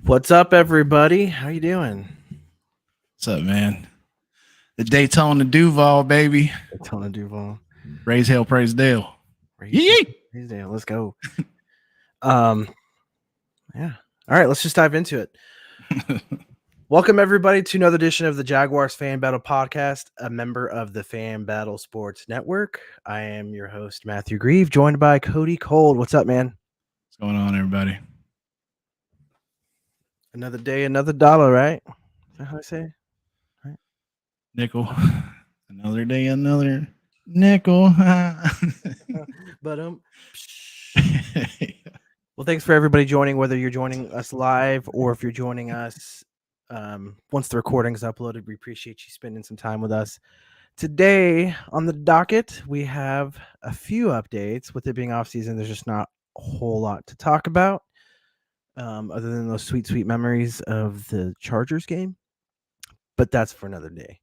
What's up, everybody? How you doing? What's up, man? The Daytona Duval, baby. Daytona Duval. Raise hell, praise Dale. Yee! Let's go. Yeah. All right, let's just dive into it. Welcome, everybody, to another edition of the Jaguars Fan Battle Podcast, a member of the Fan Battle Sports Network. I am your host, Matthew Grieve, joined by Cody Cold. What's up, man? What's going on, everybody? Another day, another dollar, right? Is that how I say? Right? Nickel. Another day, another nickel. But well, thanks for everybody joining, whether you're joining us live or if you're joining us once the recording is uploaded. We appreciate you spending some time with us. Today on the docket, we have a few updates. With it being off season, there's just not a whole lot to talk about other than those sweet, sweet memories of the Chargers game. But that's for another day.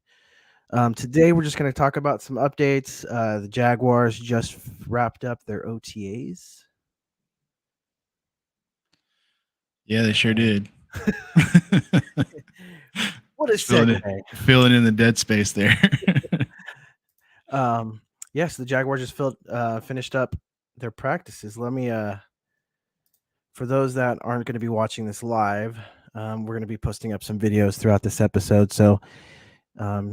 Today, we're just going to talk about some updates. The Jaguars just wrapped up their OTAs. Yeah, they sure did. What a segue. Filling in the dead space there. Yes, the Jaguars just finished up their practices. Let me, for those that aren't going to be watching this live, we're going to be posting up some videos throughout this episode. So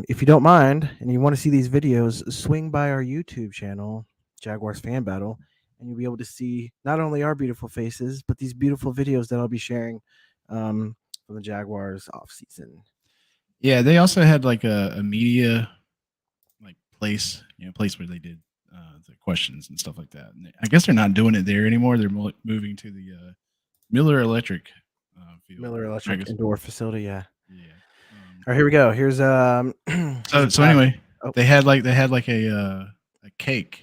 if you don't mind and you want to see these videos, swing by our YouTube channel, Jaguars Fan Battle, and you'll be able to see not only our beautiful faces, but these beautiful videos that I'll be sharing from the Jaguars off season. Yeah, they also had like a media place where they did the questions and stuff like that. And I guess they're not doing it there anymore. They're moving to the Miller Electric field. Miller Electric indoor facility. Yeah. Yeah. All right, here we go. Here's so anyway, they had like a cake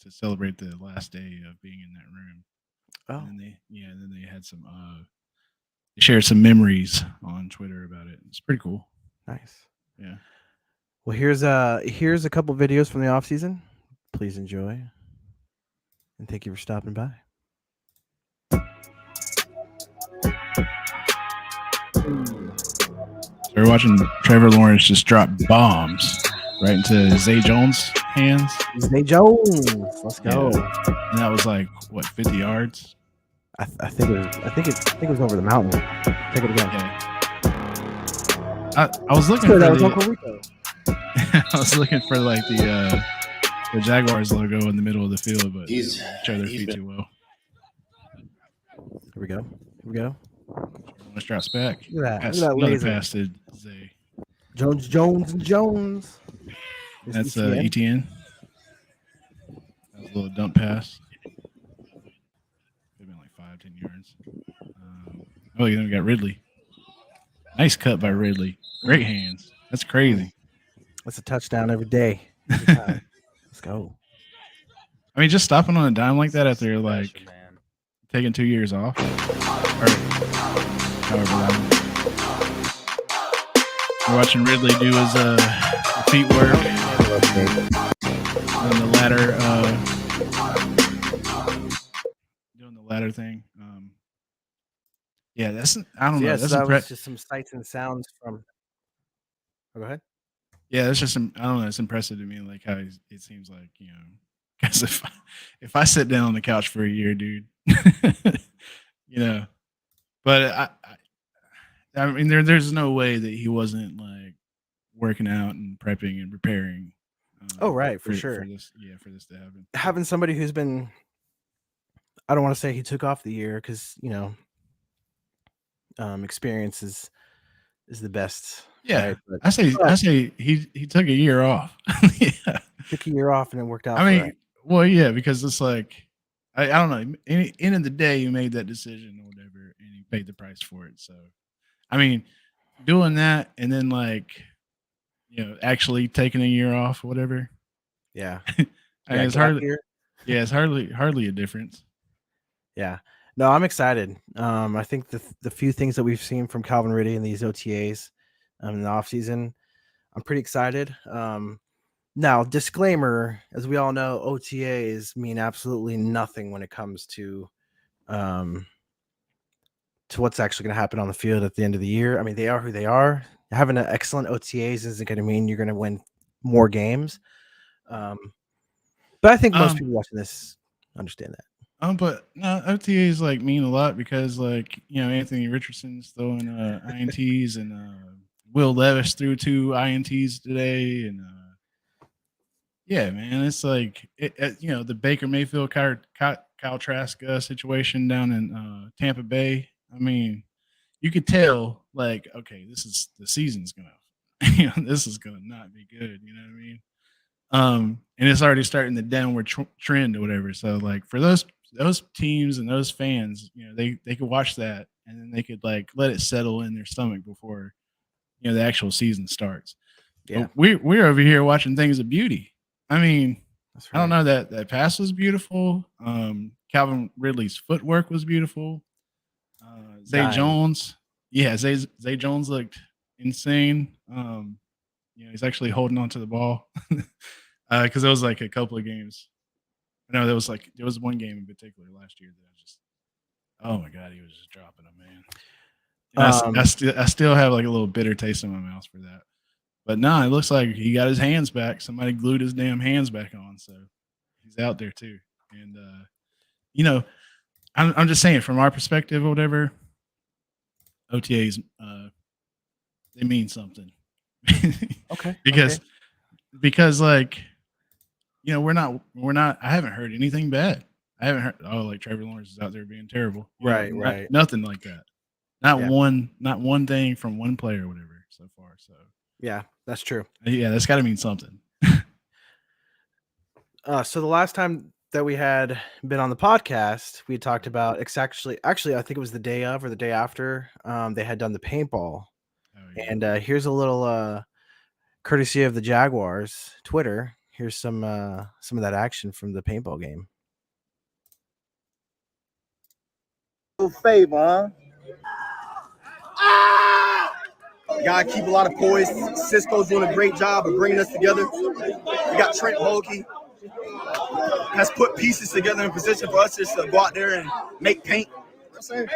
to celebrate the last day of being in that room. Oh. And then they had some they shared some memories on Twitter about it. It's pretty cool. Nice. Yeah. Well, here's a couple videos from the off season. Please enjoy, and thank you for stopping by. So we're watching Trevor Lawrence just drop bombs right into Zay Jones' hands. Zay Jones, let's go. Yeah. And that was like what, 50 yards? I think it was over the mountain. Take it again. Okay. I was looking for that was Uncle Rico. I was looking for like the Jaguars logo in the middle of the field, but show their feet too well. Here we go. Lawrence drops back. Look at that another laser. pass to Zay. Jones. That's ETN. That was a little dump pass. Could have been like 5-10 yards. Then we got Ridley. Nice cut by Ridley. Great hands. That's crazy. That's a touchdown every day. Let's go. I mean, just stopping on a dime like that after like taking 2 years off. However long. We're watching Ridley do his feet work on the ladder. Doing the ladder thing. Yeah, that's I don't know. Yes, that was just some sights and sounds from. Oh, go ahead. Yeah, that's just I don't know. It's impressive to me, like how it seems like because if I sit down on the couch for a year, dude, But I mean, there's no way that he wasn't like working out and prepping and preparing. For sure. For this to happen. Having somebody who's been, I don't want to say he took off the year because experience is the best. Yeah, right? I say he took a year off. Yeah, took a year off and it worked out. I mean, well, yeah, because it's like I don't know. End of the day, you made that decision or whatever, and you paid the price for it. So, I mean, doing that and then like, actually taking a year off or whatever. Yeah, I mean, it's hardly. Yeah, it's hardly a difference. Yeah. No, I'm excited. I think the few things that we've seen from Calvin Ridley in these OTAs in the offseason, I'm pretty excited. Now, disclaimer, as we all know, OTAs mean absolutely nothing when it comes to to what's actually going to happen on the field at the end of the year. I mean, they are who they are. Having an excellent OTAs isn't going to mean you're going to win more games. But I think most people watching this understand that. But no, OTAs like mean a lot because Anthony Richardson's throwing INTs and Will Levis threw 2 INTs today, and yeah, man, it's like the Baker Mayfield Kyle Trask situation down in Tampa Bay. I mean, you could tell like, okay, the season's gonna, this is gonna not be good. You know what I mean? And it's already starting the downward trend or whatever. So like for those teams and those fans, they could watch that and then they could like let it settle in their stomach before the actual season starts. Yeah, but we're over here watching things of beauty. I mean, that's right. I don't know, that pass was beautiful. Calvin Ridley's footwork was beautiful. Zay Jones, Zay Jones looked insane. He's actually holding on to the ball because there was like a couple of games. No, there was one game in particular last year that I just, oh my god, he was just dropping them, man. I still have like a little bitter taste in my mouth for that. But no, it looks like he got his hands back. Somebody glued his damn hands back on, so he's out there too. And I'm just saying from our perspective or whatever, OTAs they mean something. Okay. Because like we're not. I haven't heard anything bad. I haven't heard like Trevor Lawrence is out there being terrible. Right. Nothing like that. Not one thing from one player or whatever so far. So yeah, that's true. Yeah, that's got to mean something. So the last time that we had been on the podcast, we talked about actually I think it was the day of or the day after they had done the paintball. And here's a little courtesy of the Jaguars Twitter. Here's some of that action from the paintball game. Favor, huh? You gotta keep a lot of poise. Cisco's doing a great job of bringing us together. We got Trent Bogey has put pieces together in position for us just to go out there and make paint. Chad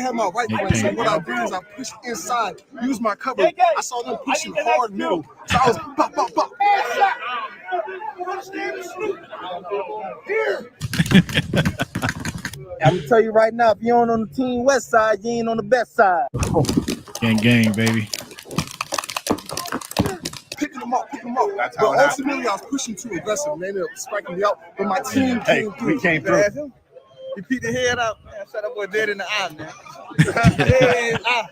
had my right foot, so what I do is I push inside, use my cover. I saw them pushing hard middle, so I was pop, pop, pop. Here. I'm gonna tell you right now, if you ain't on the team west side, you ain't on the best side. Gang, baby. Picking them up. But ultimately, I was pushing too aggressive, and they ended up striking me out. But my team came through. We came through. You peeked the head up, man. Shut up, boy, dead in the eye, man. Dead in the eye.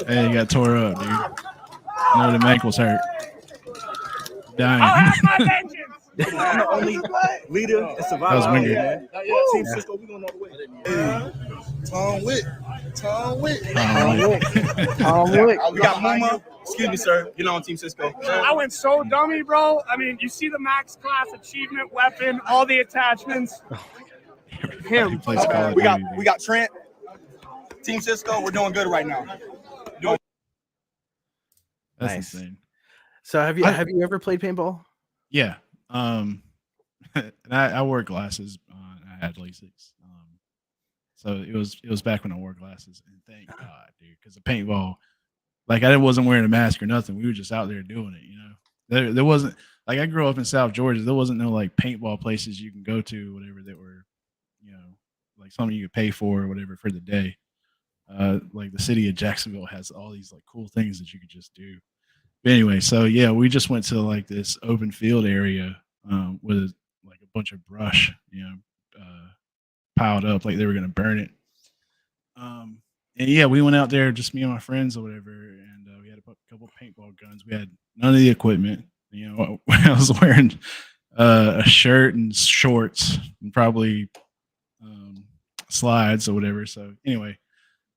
Hey, you got tore up, dude. I know the ankles hurt. Dying. I'll have my vengeance. I'm the only leader and survivor. That was Winger. Man. Team Cisco, we going all the way. Tom Wick. We got Muma. Excuse me, sir. You're not on Team Cisco. I went so dummy, bro. I mean, you see the max class achievement weapon, all the attachments. Him. We got Trent. Team Cisco, we're doing good right now. That's Nice. insane. So have you ever played paintball? Yeah. And I wore glasses. I had LASIK. So it was back when I wore glasses, and thank God, dude, because the paintball, like I wasn't wearing a mask or nothing. We were just out there doing it, There wasn't, like, I grew up in South Georgia. There wasn't no like paintball places you can go to, whatever, that were, like something you could pay for or whatever for the day. Like the city of Jacksonville has all these like cool things that you could just do. But anyway, so yeah, we just went to like this open field area with like a bunch of brush, piled up like they were gonna burn it. And yeah, we went out there, just me and my friends or whatever, and we had a couple of paintball guns. We had none of the equipment. I was wearing a shirt and shorts and probably slides or whatever. So anyway,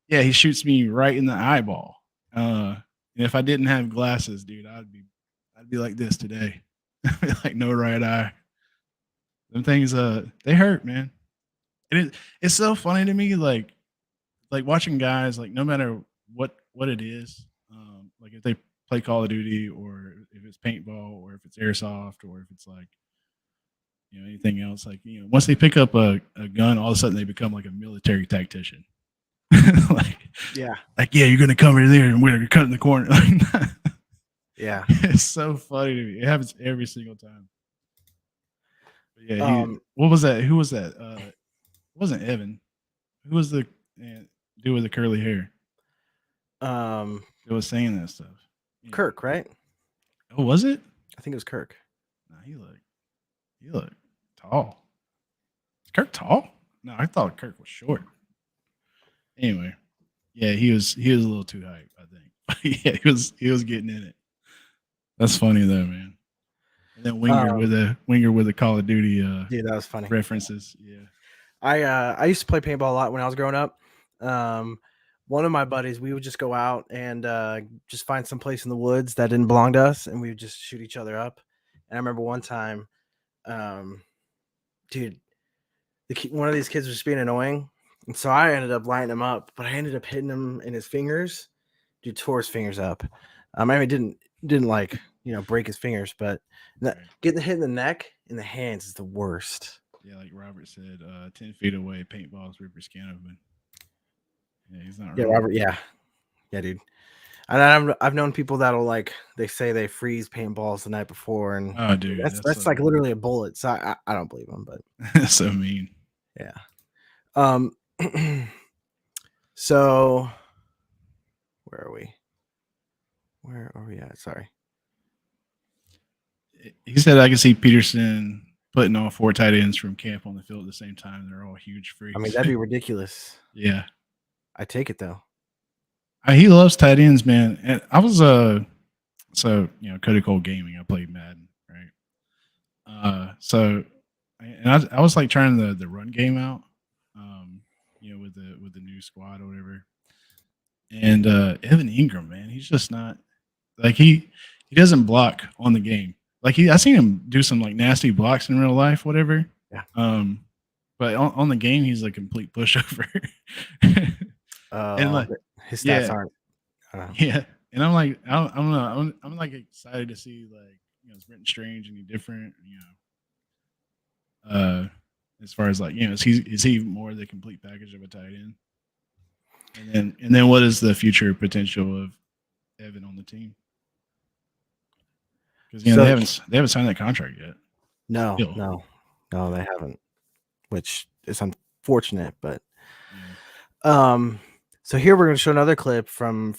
yeah, he shoots me right in the eyeball. And if I didn't have glasses, dude, I'd be like this today. Like no right eye. Them things they hurt, man. And it's so funny to me, like watching guys, like no matter what it is, like if they play Call of Duty, or if it's paintball, or if it's airsoft, or if it's like anything else. Like once they pick up a gun, all of a sudden they become like a military tactician. Like you're gonna come over there and we're cutting the corner. Yeah, it's so funny to me. It happens every single time. But yeah, what was that? Who was that? It wasn't Evan. Who was the dude with the curly hair? It was saying that stuff. Kirk, right? Oh, was it? I think it was Kirk. No, he looked tall. Is Kirk tall? No, I thought Kirk was short. Anyway, yeah, he was a little too hype, I think. Yeah, he was getting in it. That's funny though, man. And then Winger with the Call of Duty yeah, that was funny references. Yeah. I used to play paintball a lot when I was growing up. One of my buddies, we would just go out and just find some place in the woods that didn't belong to us, and we would just shoot each other up. And I remember one time, dude, one of these kids was just being annoying, and so I ended up lighting him up, but I ended up hitting him in his fingers. Dude tore his fingers up. I mean, didn't like break his fingers, but getting hit in the neck and the hands is the worst. Yeah, like Robert said, 10 feet away, paintballs rip your skin open. Yeah, he's not. Yeah, wrong. Robert. Yeah, dude. And I've known people that'll they say they freeze paintballs the night before, and oh, dude, that's so like literally a bullet. So I don't believe them, but that's so mean. Yeah. So where are we? Where are we at? Sorry. He said I can see Peterson putting all 4 tight ends from camp on the field at the same time. They're all huge freaks. I mean, that'd be ridiculous. Yeah. I take it though. He loves tight ends, man. And I was Cody Cole Gaming. I played Madden, right? I was like trying the run game out, with the new squad or whatever. And Evan Ingram, man, he's just not like he doesn't block on the game. Like I seen him do some like nasty blocks in real life, whatever. Yeah. But on the game, he's a complete pushover. And like his stats aren't. Yeah, and I'm like, I'm like excited to see like is Brenton Strange any different? As far as like is he more the complete package of a tight end? And then what is the future potential of Evan on the team? Because they haven't signed that contract yet. No, they haven't, which is unfortunate. But so here we're going to show another clip from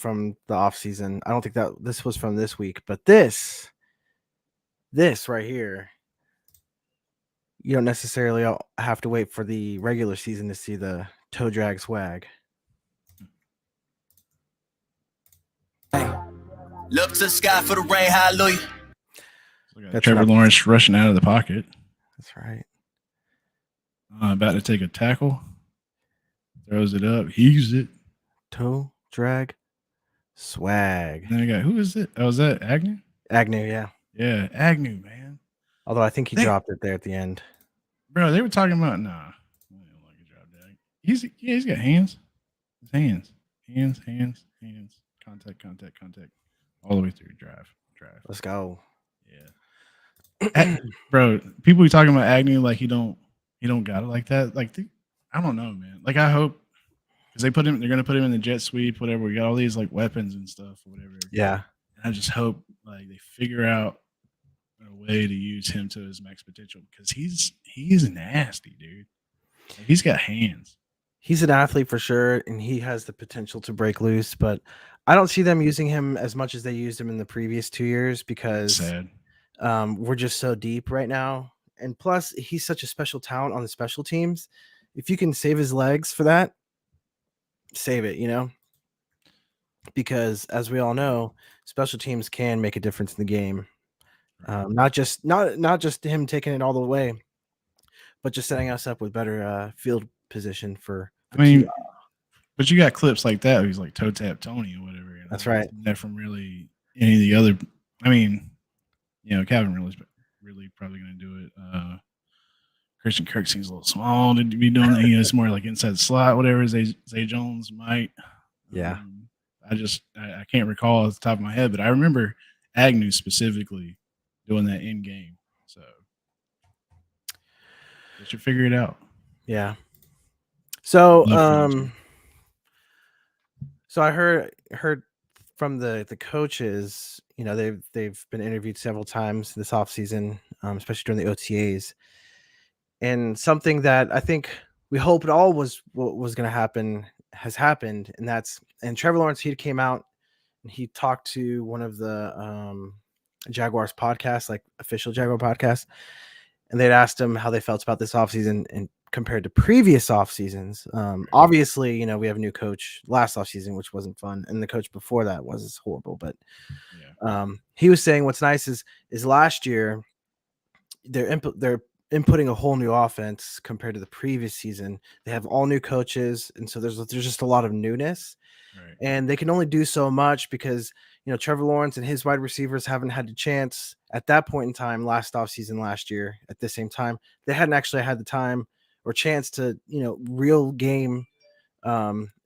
the off season. I don't think that this was from this week, but this right here, you don't necessarily have to wait for the regular season to see the toe drag swag. Look to the sky for the rain, hallelujah. So Trevor Lawrence rushing out of the pocket. That's right. About to take a tackle. Throws it up. Heaves it. Toe drag swag. And then I got, who is it? Oh, is that Agnew? Agnew, yeah. Yeah, Agnew, man. Although I think he dropped it there at the end. Bro, they were talking about, nah. I don't like a drop tag. He's got hands. His hands. Hands. Contact. All the way through. Drive. Let's go. Yeah. Bro, people be talking about Agnew like he don't got it like that. Like, I don't know, man. Like, I hope because they're going to put him in the jet sweep, whatever. We got all these like weapons and stuff, or whatever. Yeah. And I just hope like they figure out a way to use him to his max potential because he's nasty, dude. Like, he's got hands. He's an athlete for sure, and he has the potential to break loose. But I don't see them using him as much as they used him in the previous 2 years because we're just so deep right now. And plus, he's such a special talent on the special teams. If you can save his legs for that, save it, because as we all know, special teams can make a difference in the game. Not just him taking it all the way, but just setting us up with better field position for. I mean, but you got clips like that. He's like toe tap Tony or whatever. That's right. That from really any of the other. I mean, Calvin really probably going to do it. Christian Kirk seems a little small to be doing it. It's more like inside the slot, whatever. Zay Jones might. Yeah. I can't recall off the top of my head, but I remember Agnew specifically doing that in game. So they should figure it out. Yeah. So Love for them so I heard from the coaches, you know, they've been interviewed several times this offseason, especially during the OTAs. And something that I think we hoped all was what was going to happen has happened, and Trevor Lawrence, he came out and he talked to one of the Jaguars podcasts, like official Jaguar podcast, and they'd asked him how they felt about this offseason and compared to previous off seasons. Obviously, you know, we have a new coach last offseason, which wasn't fun, and the coach before that was horrible. But he was saying what's nice is last year they're inputting a whole new offense compared to the previous season. They have all new coaches, and so there's just a lot of newness. Right. And they can only do so much because, you know, Trevor Lawrence and his wide receivers haven't had the chance at that point in time last year at the same time. They hadn't actually had the time or chance to, you know, real game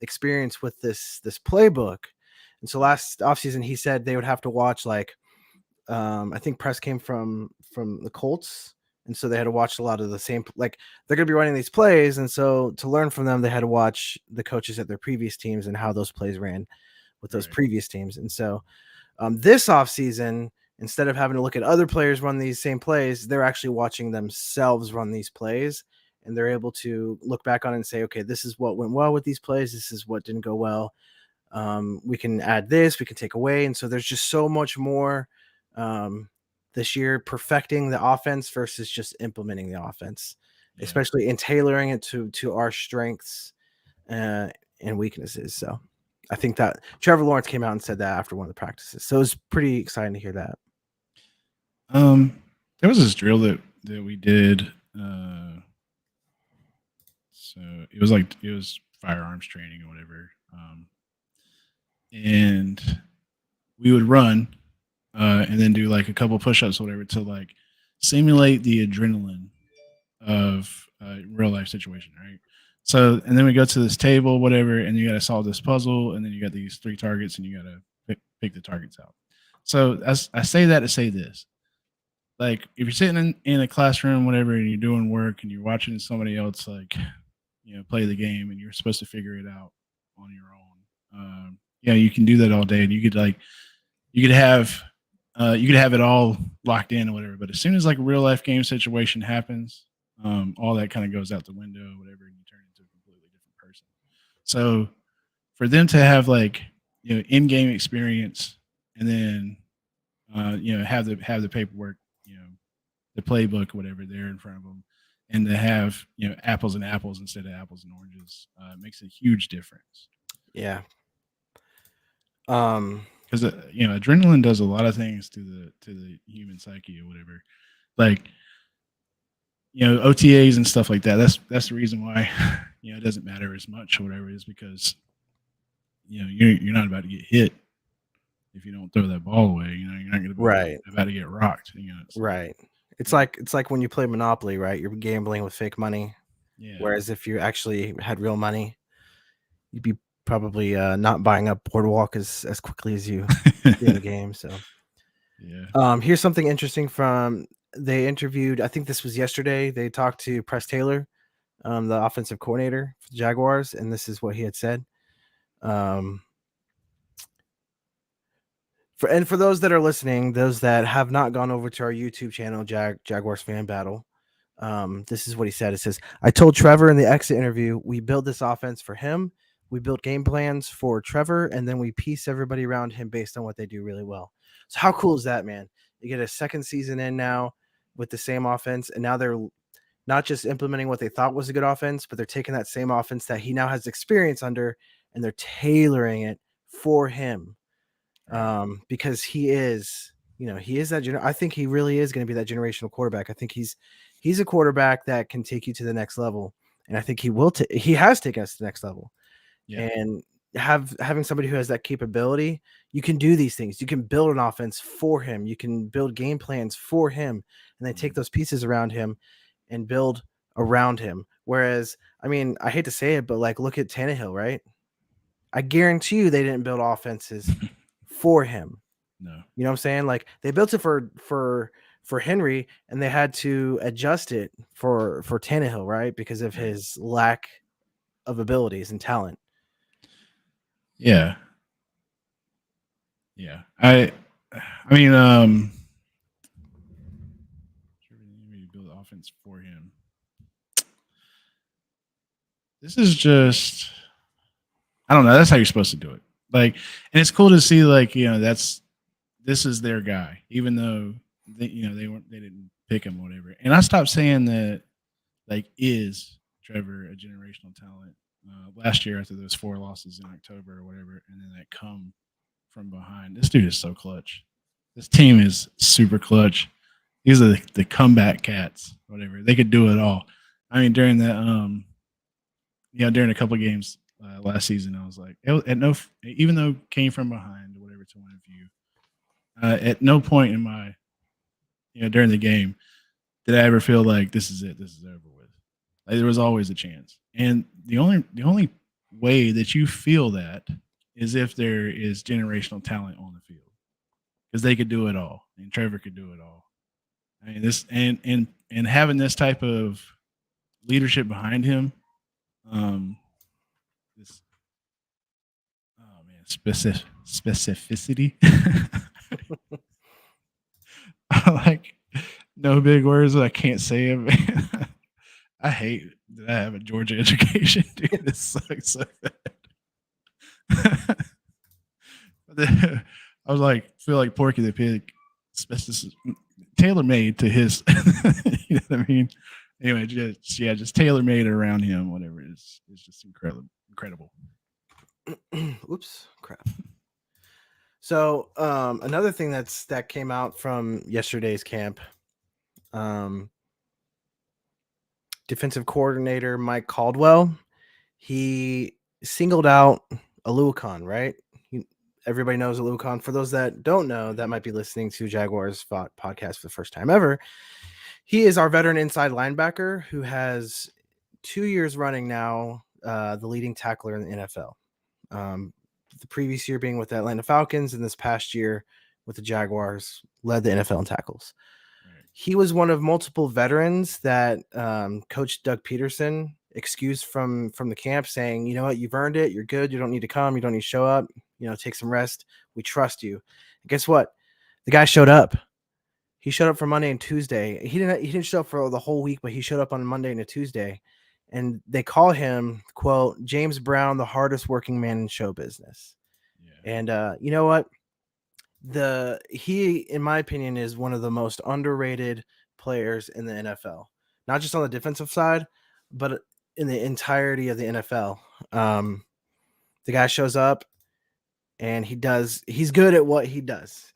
experience with this playbook. And so last offseason, he said they would have to watch like I think press came from the Colts. And so they had to watch a lot of the same, like they're going to be running these plays. And so to learn from them, they had to watch the coaches at their previous teams and how those plays ran with those previous teams. And so this offseason, instead of having to look at other players run these same plays, they're actually watching themselves run these plays. And they're able to look back on it and say, okay, this is what went well with these plays. This is what didn't go well. We can add this, we can take away. And so there's just so much more this year perfecting the offense versus just implementing the offense, especially in tailoring it to our strengths and weaknesses. So I think that Trevor Lawrence came out and said that after one of the practices. So it was pretty exciting to hear that. There was this drill that we did. So it was firearms training or whatever. And we would run and then do like a couple push-ups or whatever to like simulate the adrenaline of a real life situation, right? So, and then we go to this table, whatever, and you got to solve this puzzle, and then you got these 3 targets, and you got to pick the targets out. So I say that to say this. Like, if you're sitting in a classroom, whatever, and you're doing work, and you're watching somebody else, like, you know, play the game, and you're supposed to figure it out on your own. Yeah, you can do that all day, and you could have it all locked in or whatever. But as soon as like a real life game situation happens, all that kind of goes out the window, whatever, and you turn into a completely different person. So for them to have like, you know, in-game experience and then, you know, have the paperwork, you know, the playbook, whatever, there in front of them, and to have, you know, apples and apples instead of apples and oranges makes a huge difference. Yeah. Because you know, adrenaline does a lot of things to the human psyche or whatever. Like, you know, OTAs and stuff like that. That's the reason why, you know, it doesn't matter as much or whatever, is because, you know, you're not about to get hit if you don't throw that ball away. You know, you're not going to be about to get rocked. You know, right. It's like when you play Monopoly, right? You're gambling with fake money. Yeah. Whereas if you actually had real money, you'd be probably not buying up Boardwalk as quickly as you do in the game. So yeah. Here's something interesting they interviewed, I think this was yesterday. They talked to Press Taylor, the offensive coordinator for the Jaguars, and this is what he had said. For those that are listening, those that have not gone over to our YouTube channel, Jaguars Fan Battle, this is what he said. It says, I told Trevor in the exit interview, we build this offense for him. We build game plans for Trevor, and then we piece everybody around him based on what they do really well. So how cool is that, man? You get a second season in now with the same offense, and now they're not just implementing what they thought was a good offense, but they're taking that same offense that he now has experience under, and they're tailoring it for him. Because he is that I think he really is going to be that generational quarterback. I think he's a quarterback that can take you to the next level, and I think he has taken us to the next level. Yeah. And having somebody who has that capability, you can do these things. You can build an offense for him. You can build game plans for him, and then take those pieces around him and build around him. Whereas, I mean, I hate to say it, but like, look at Tannehill, right? I guarantee you they didn't build offenses for him. No. You know what I'm saying? Like they built it for Henry, and they had to adjust it for Tannehill, right? Because of his lack of abilities and talent. Yeah. Yeah. I mean, build offense for him. This is just, I don't know. That's how you're supposed to do it. Like, and it's cool to see, like, you know, this is their guy, even though they didn't pick him or whatever. And I stopped saying that, like, is Trevor a generational talent? Last year after those 4 losses in October or whatever, and then that come from behind. This dude is so clutch. This team is super clutch. These are the comeback cats, whatever. They could do it all. I mean, during that, during a couple of games last season, I was like, even though it came from behind or whatever to one of you, at no point in my, during the game, did I ever feel like this is it, this is over with. Like, there was always a chance. And the only way that you feel that is if there is generational talent on the field, because they could do it all, and Trevor could do it all. I mean, this and having this type of leadership behind him, this specificity. I like no big words that I can't say. I hate that I have a Georgia education, dude. This sucks so bad. I was like, feel like Porky the Pig, tailor made to his. You know what I mean? Anyway, just tailor made around him. Whatever it is, it's just incredible. Oops, crap. So another thing that came out from yesterday's camp, defensive coordinator Mike Caldwell, he singled out Aluakon, right? Everybody knows Aluakon. For those that don't know, that might be listening to Jaguars podcast for the first time ever. He is our veteran inside linebacker who has 2 years running now, the leading tackler in the NFL. The previous year being with the Atlanta Falcons, and this past year with the Jaguars, led the NFL in tackles. Right. He was one of multiple veterans that Coach Doug Peterson excused from the camp, saying, you know what, you've earned it. You're good. You don't need to come. You don't need to show up. Take some rest. We trust you. And guess what? The guy showed up. He showed up for Monday and Tuesday. He didn't show up for the whole week, but he showed up on Monday and a Tuesday. And they call him, quote, James Brown, the hardest working man in show business. Yeah. And you know what? He, in my opinion, is one of the most underrated players in the NFL. Not just on the defensive side, but in the entirety of the NFL. The guy shows up and he's good at what he does,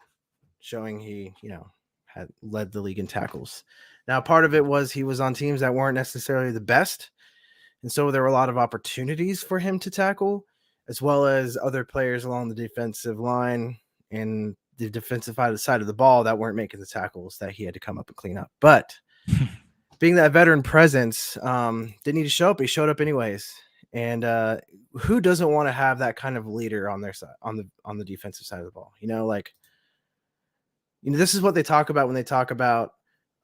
showing he, had led the league in tackles. Now, part of it was he was on teams that weren't necessarily the best. And so there were a lot of opportunities for him to tackle, as well as other players along the defensive line and the defensive side of the ball that weren't making the tackles that he had to come up and clean up. But being that veteran presence, didn't need to show up. He showed up anyways. And who doesn't want to have that kind of leader on their side, on the defensive side of the ball? This is what they talk about when they talk about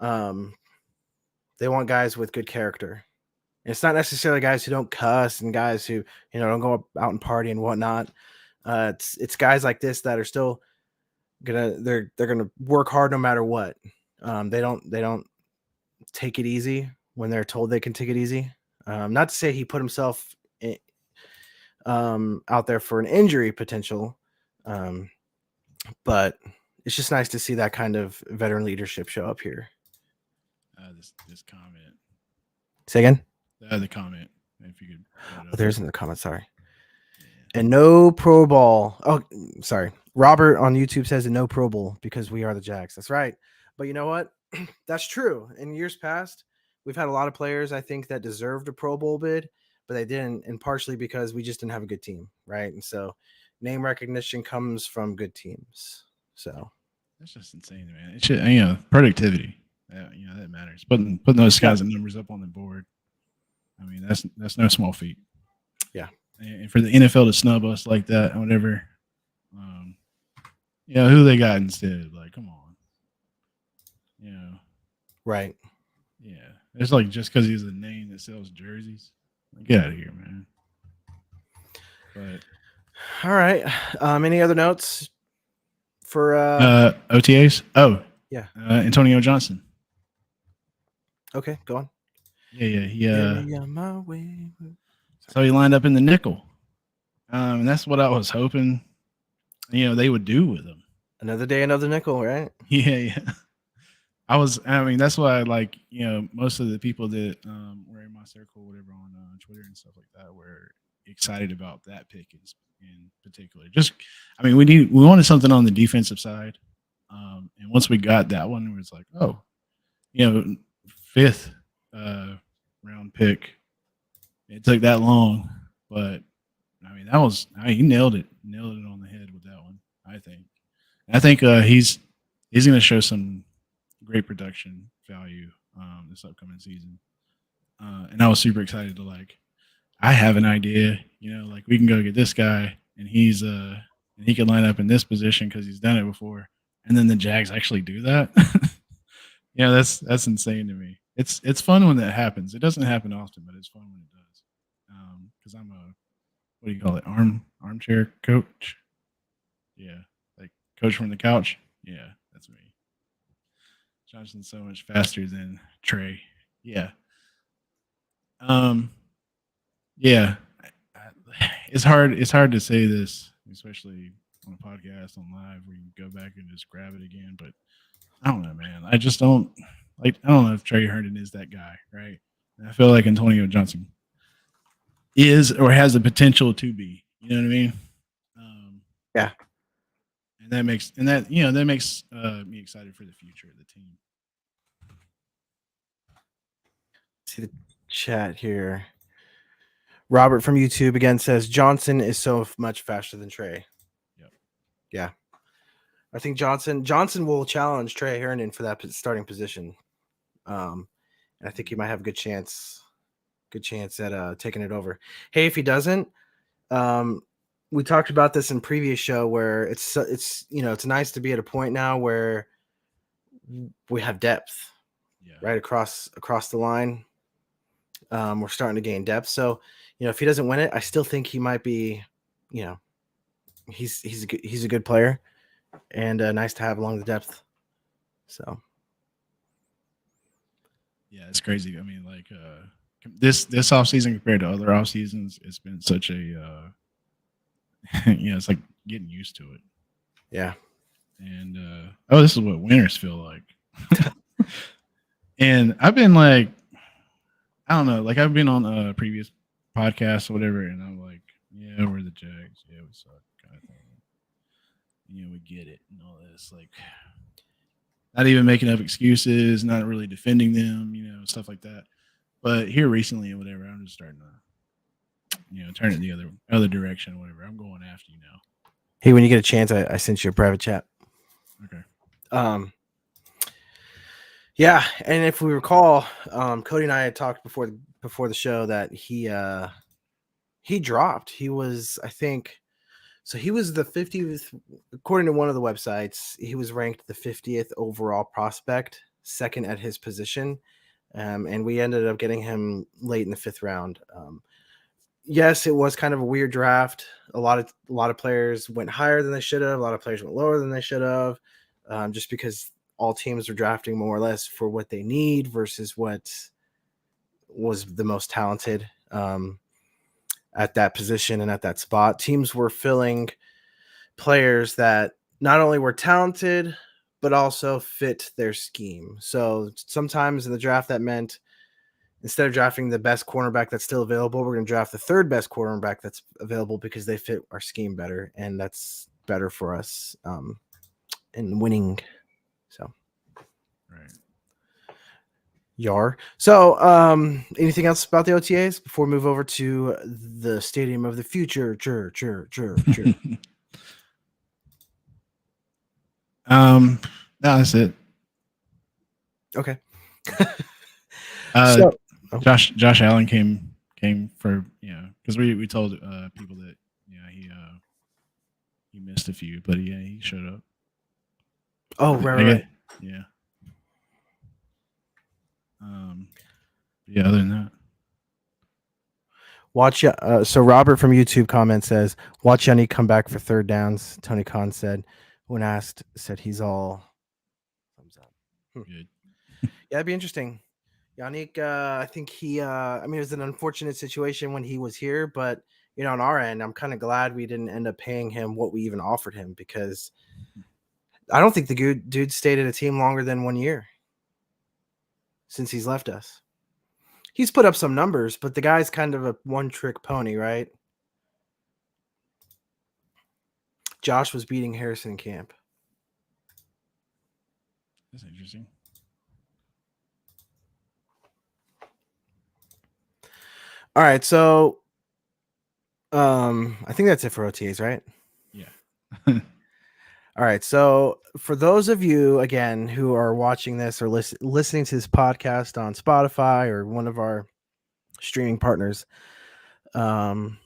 they want guys with good character. And it's not necessarily guys who don't cuss and guys who don't go out and party and whatnot. It's guys like this that are still they're gonna work hard no matter what. They don't take it easy when they're told they can take it easy. Not to say he put himself out there for an injury potential, but it's just nice to see that kind of veteran leadership show up here. This comment. Say again? The comment. If you could. There's another comment. Sorry. Yeah. And no Pro Bowl. Oh, sorry. Robert on YouTube says no Pro Bowl because we are the Jags. That's right. But you know what? That's true. In years past, we've had a lot of players, I think, that deserved a Pro Bowl bid, but they didn't, and partially because we just didn't have a good team, right? And so name recognition comes from good teams. So that's just insane, man. It should, productivity. That matters. Putting those guys and numbers up on the board. I mean, that's no small feat. Yeah. and for the NFL to snub us like that, whatever. Who they got instead? Like, come on. Right. Yeah. It's like just because he's a name that sells jerseys. Like, get out of here, man. But all right. Any other notes for OTAs? Oh, yeah. Antonio Johnson. Okay, go on. Yeah. He my way. So he lined up in the nickel. And that's what I was hoping, they would do with him. Another day, another nickel, right? Yeah. That's why, like, most of the people that were in my circle, whatever, on Twitter and stuff like that, were excited about that pick in particular. Just, we wanted something on the defensive side. And once we got that one, it was like, oh, 5th round pick. It took that long, but he nailed it on the head with that one. I think he's going to show some great production value this upcoming season, and I was super excited to I have an idea, we can go get this guy, and he's and he can line up in this position because he's done it before, and then the Jags actually do that. That's insane to me. It's fun when that happens. It doesn't happen often, but it's fun when it does. Because I'm a, what do you call it, armchair coach? Yeah, like coach from the couch. Yeah, that's me. Johnson's so much faster than Trey. Yeah. Yeah. It's hard to say this, especially on a podcast, on live, where you can go back and just grab it again. But I don't know, man. I just don't I don't know if Trey Herndon is that guy, right? And I feel like Antonio Johnson is or has the potential to be. You know what I mean? Yeah. And that makes me excited for the future of the team. See the chat here. Robert from YouTube again says Johnson is so much faster than Trey. Yep. Yeah. I think Johnson will challenge Trey Herndon for that starting position. And I think he might have a good chance at taking it over. Hey, if he doesn't, we talked about this in previous show where it's nice to be at a point now where we have depth, right across the line. We're starting to gain depth. So, if he doesn't win it, I still think he might be, he's a good player and nice to have along the depth. So. Yeah, it's crazy. This offseason compared to other off seasons, it's been such a it's like getting used to it. Yeah. And this is what winners feel like. And I've been I don't know, I've been on previous podcasts or whatever, and I'm like, yeah, we're the Jags, yeah, we suck, kind of thing. We get it and all this, not even making up excuses, not really defending them, stuff like that. But here recently and whatever, I'm just starting to, turn it the other direction or whatever. I'm going after you now. Hey, when you get a chance, I sent you a private chat. Okay. Yeah, and if we recall, Cody and I had talked before the show that he dropped. He was, I think, so he was the 50th, according to one of the websites, he was ranked the 50th overall prospect, second at his position. And we ended up getting him late in the 5th round. Yes, it was kind of a weird draft. A lot of players went higher than they should have. A lot of players went lower than they should have, just because all teams are drafting more or less for what they need versus what was the most talented at that position and at that spot. Teams were filling players that not only were talented, but also fit their scheme. So sometimes in the draft, that meant instead of drafting the best cornerback that's still available, we're going to draft the 3rd best cornerback that's available because they fit our scheme better. And that's better for us in winning. So, right. Yar. So, anything else about the OTAs before we move over to the Stadium of the Future? No, that's it. Okay. Josh Allen came for because we told people that he missed a few, but he showed up. Oh, right. Yeah. Yeah. Other than that, watch. So Robert from YouTube comment says, "Watch Yannick come back for third downs." Tony Khan said, when asked, said he's all thumbs up. good. Yeah, it'd be interesting. Yannick, I think he. I mean, it was an unfortunate situation when he was here, but on our end, I'm kind of glad we didn't end up paying him what we even offered him, because I don't think the dude stayed at a team longer than 1 year since he's left us. He's put up some numbers, but the guy's kind of a one-trick pony, right? Josh was beating Harrison in camp. That's interesting. All right, so I think that's it for OTAs, right? Yeah. All right, so for those of you, again, who are watching this or listening to this podcast on Spotify or one of our streaming partners, again,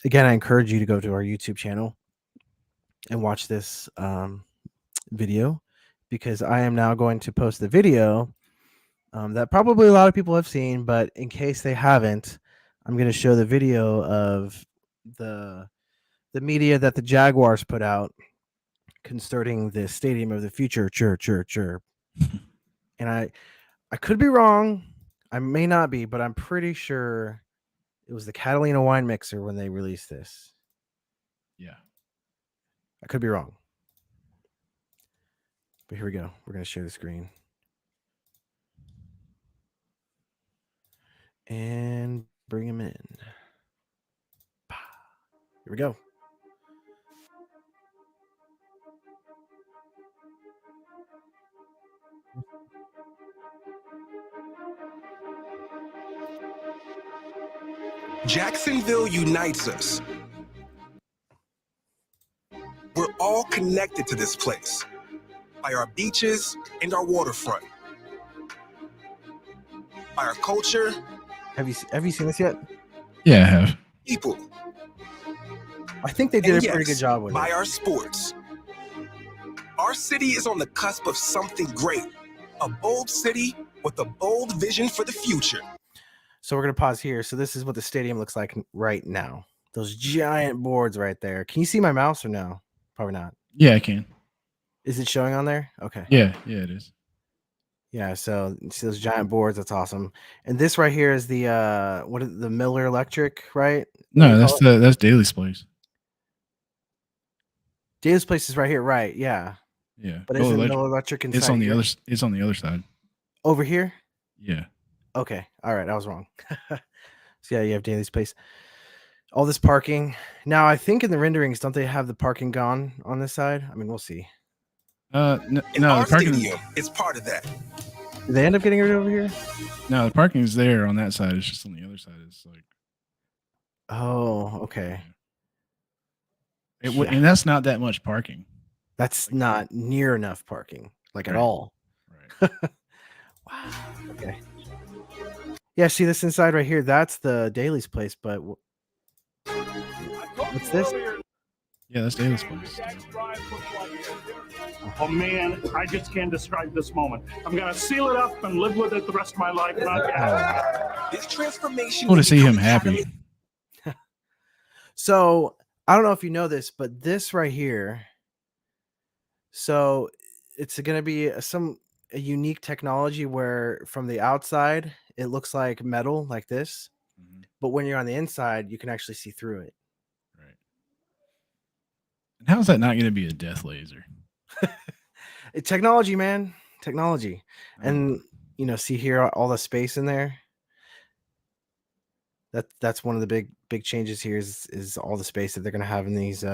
I encourage you to go to our YouTube channel and watch this video, because I am now going to post the video that probably a lot of people have seen, but in case they haven't, I'm going to show the video of the media that the Jaguars put out concerning the stadium of the future. And I could be wrong. I may not be, but I'm pretty sure it was the Catalina wine mixer when they released this. Yeah. I could be wrong. But here we go. We're going to share the screen. And bring him in. Here we go. Jacksonville unites us. We're all connected to this place by our beaches and our waterfront, by our culture. Have you seen this yet? Yeah, I have. People. I think they did And a pretty yes, good job with by it. our sports. Our city is on the cusp of something great. A bold city with a bold vision for the future. So we're going to pause here. So this is what the stadium looks like right now. Those giant boards right there. Can you see my mouse or no? Probably not. Yeah, I can. Is it showing on there? Okay. Yeah, it is. Yeah, so you see those giant boards. That's awesome. And this right here is the the Miller Electric, right? No, that's Daly's place. Dave's place is right here, right? Yeah. Yeah. But isn't Miller Electric inside? It's on the here? It's on the other side. Over here? Yeah. Okay. All right. I was wrong. So yeah, you have Daly's place. All this parking. Now, I think in the renderings, don't they have the parking gone on this side? I mean, we'll see. And no, our the parking stadium is part of that. Did they end up getting rid of it over here? No, the parking is there on that side. It's just on the other side. It's like, oh, okay. And that's not that much parking. That's not near enough parking, like at Right. all. Right. Wow. Okay. Yeah, see this inside right here. That's the Daly's place, but what's this? Yeah, that's Daly's place. Oh man, I just can't describe this moment. I'm gonna seal it up and live with it the rest of my life. This transformation. Cool to see him will happy. So I don't know if you know this, but this right here. So it's going to be a unique technology where from the outside it looks like metal, like this, but when you're on the inside, you can actually see through it. Right. And how is that not going to be a death laser? Technology, man, technology. And see here all the space in there. That's one of the big changes here is all the space that they're going to have in these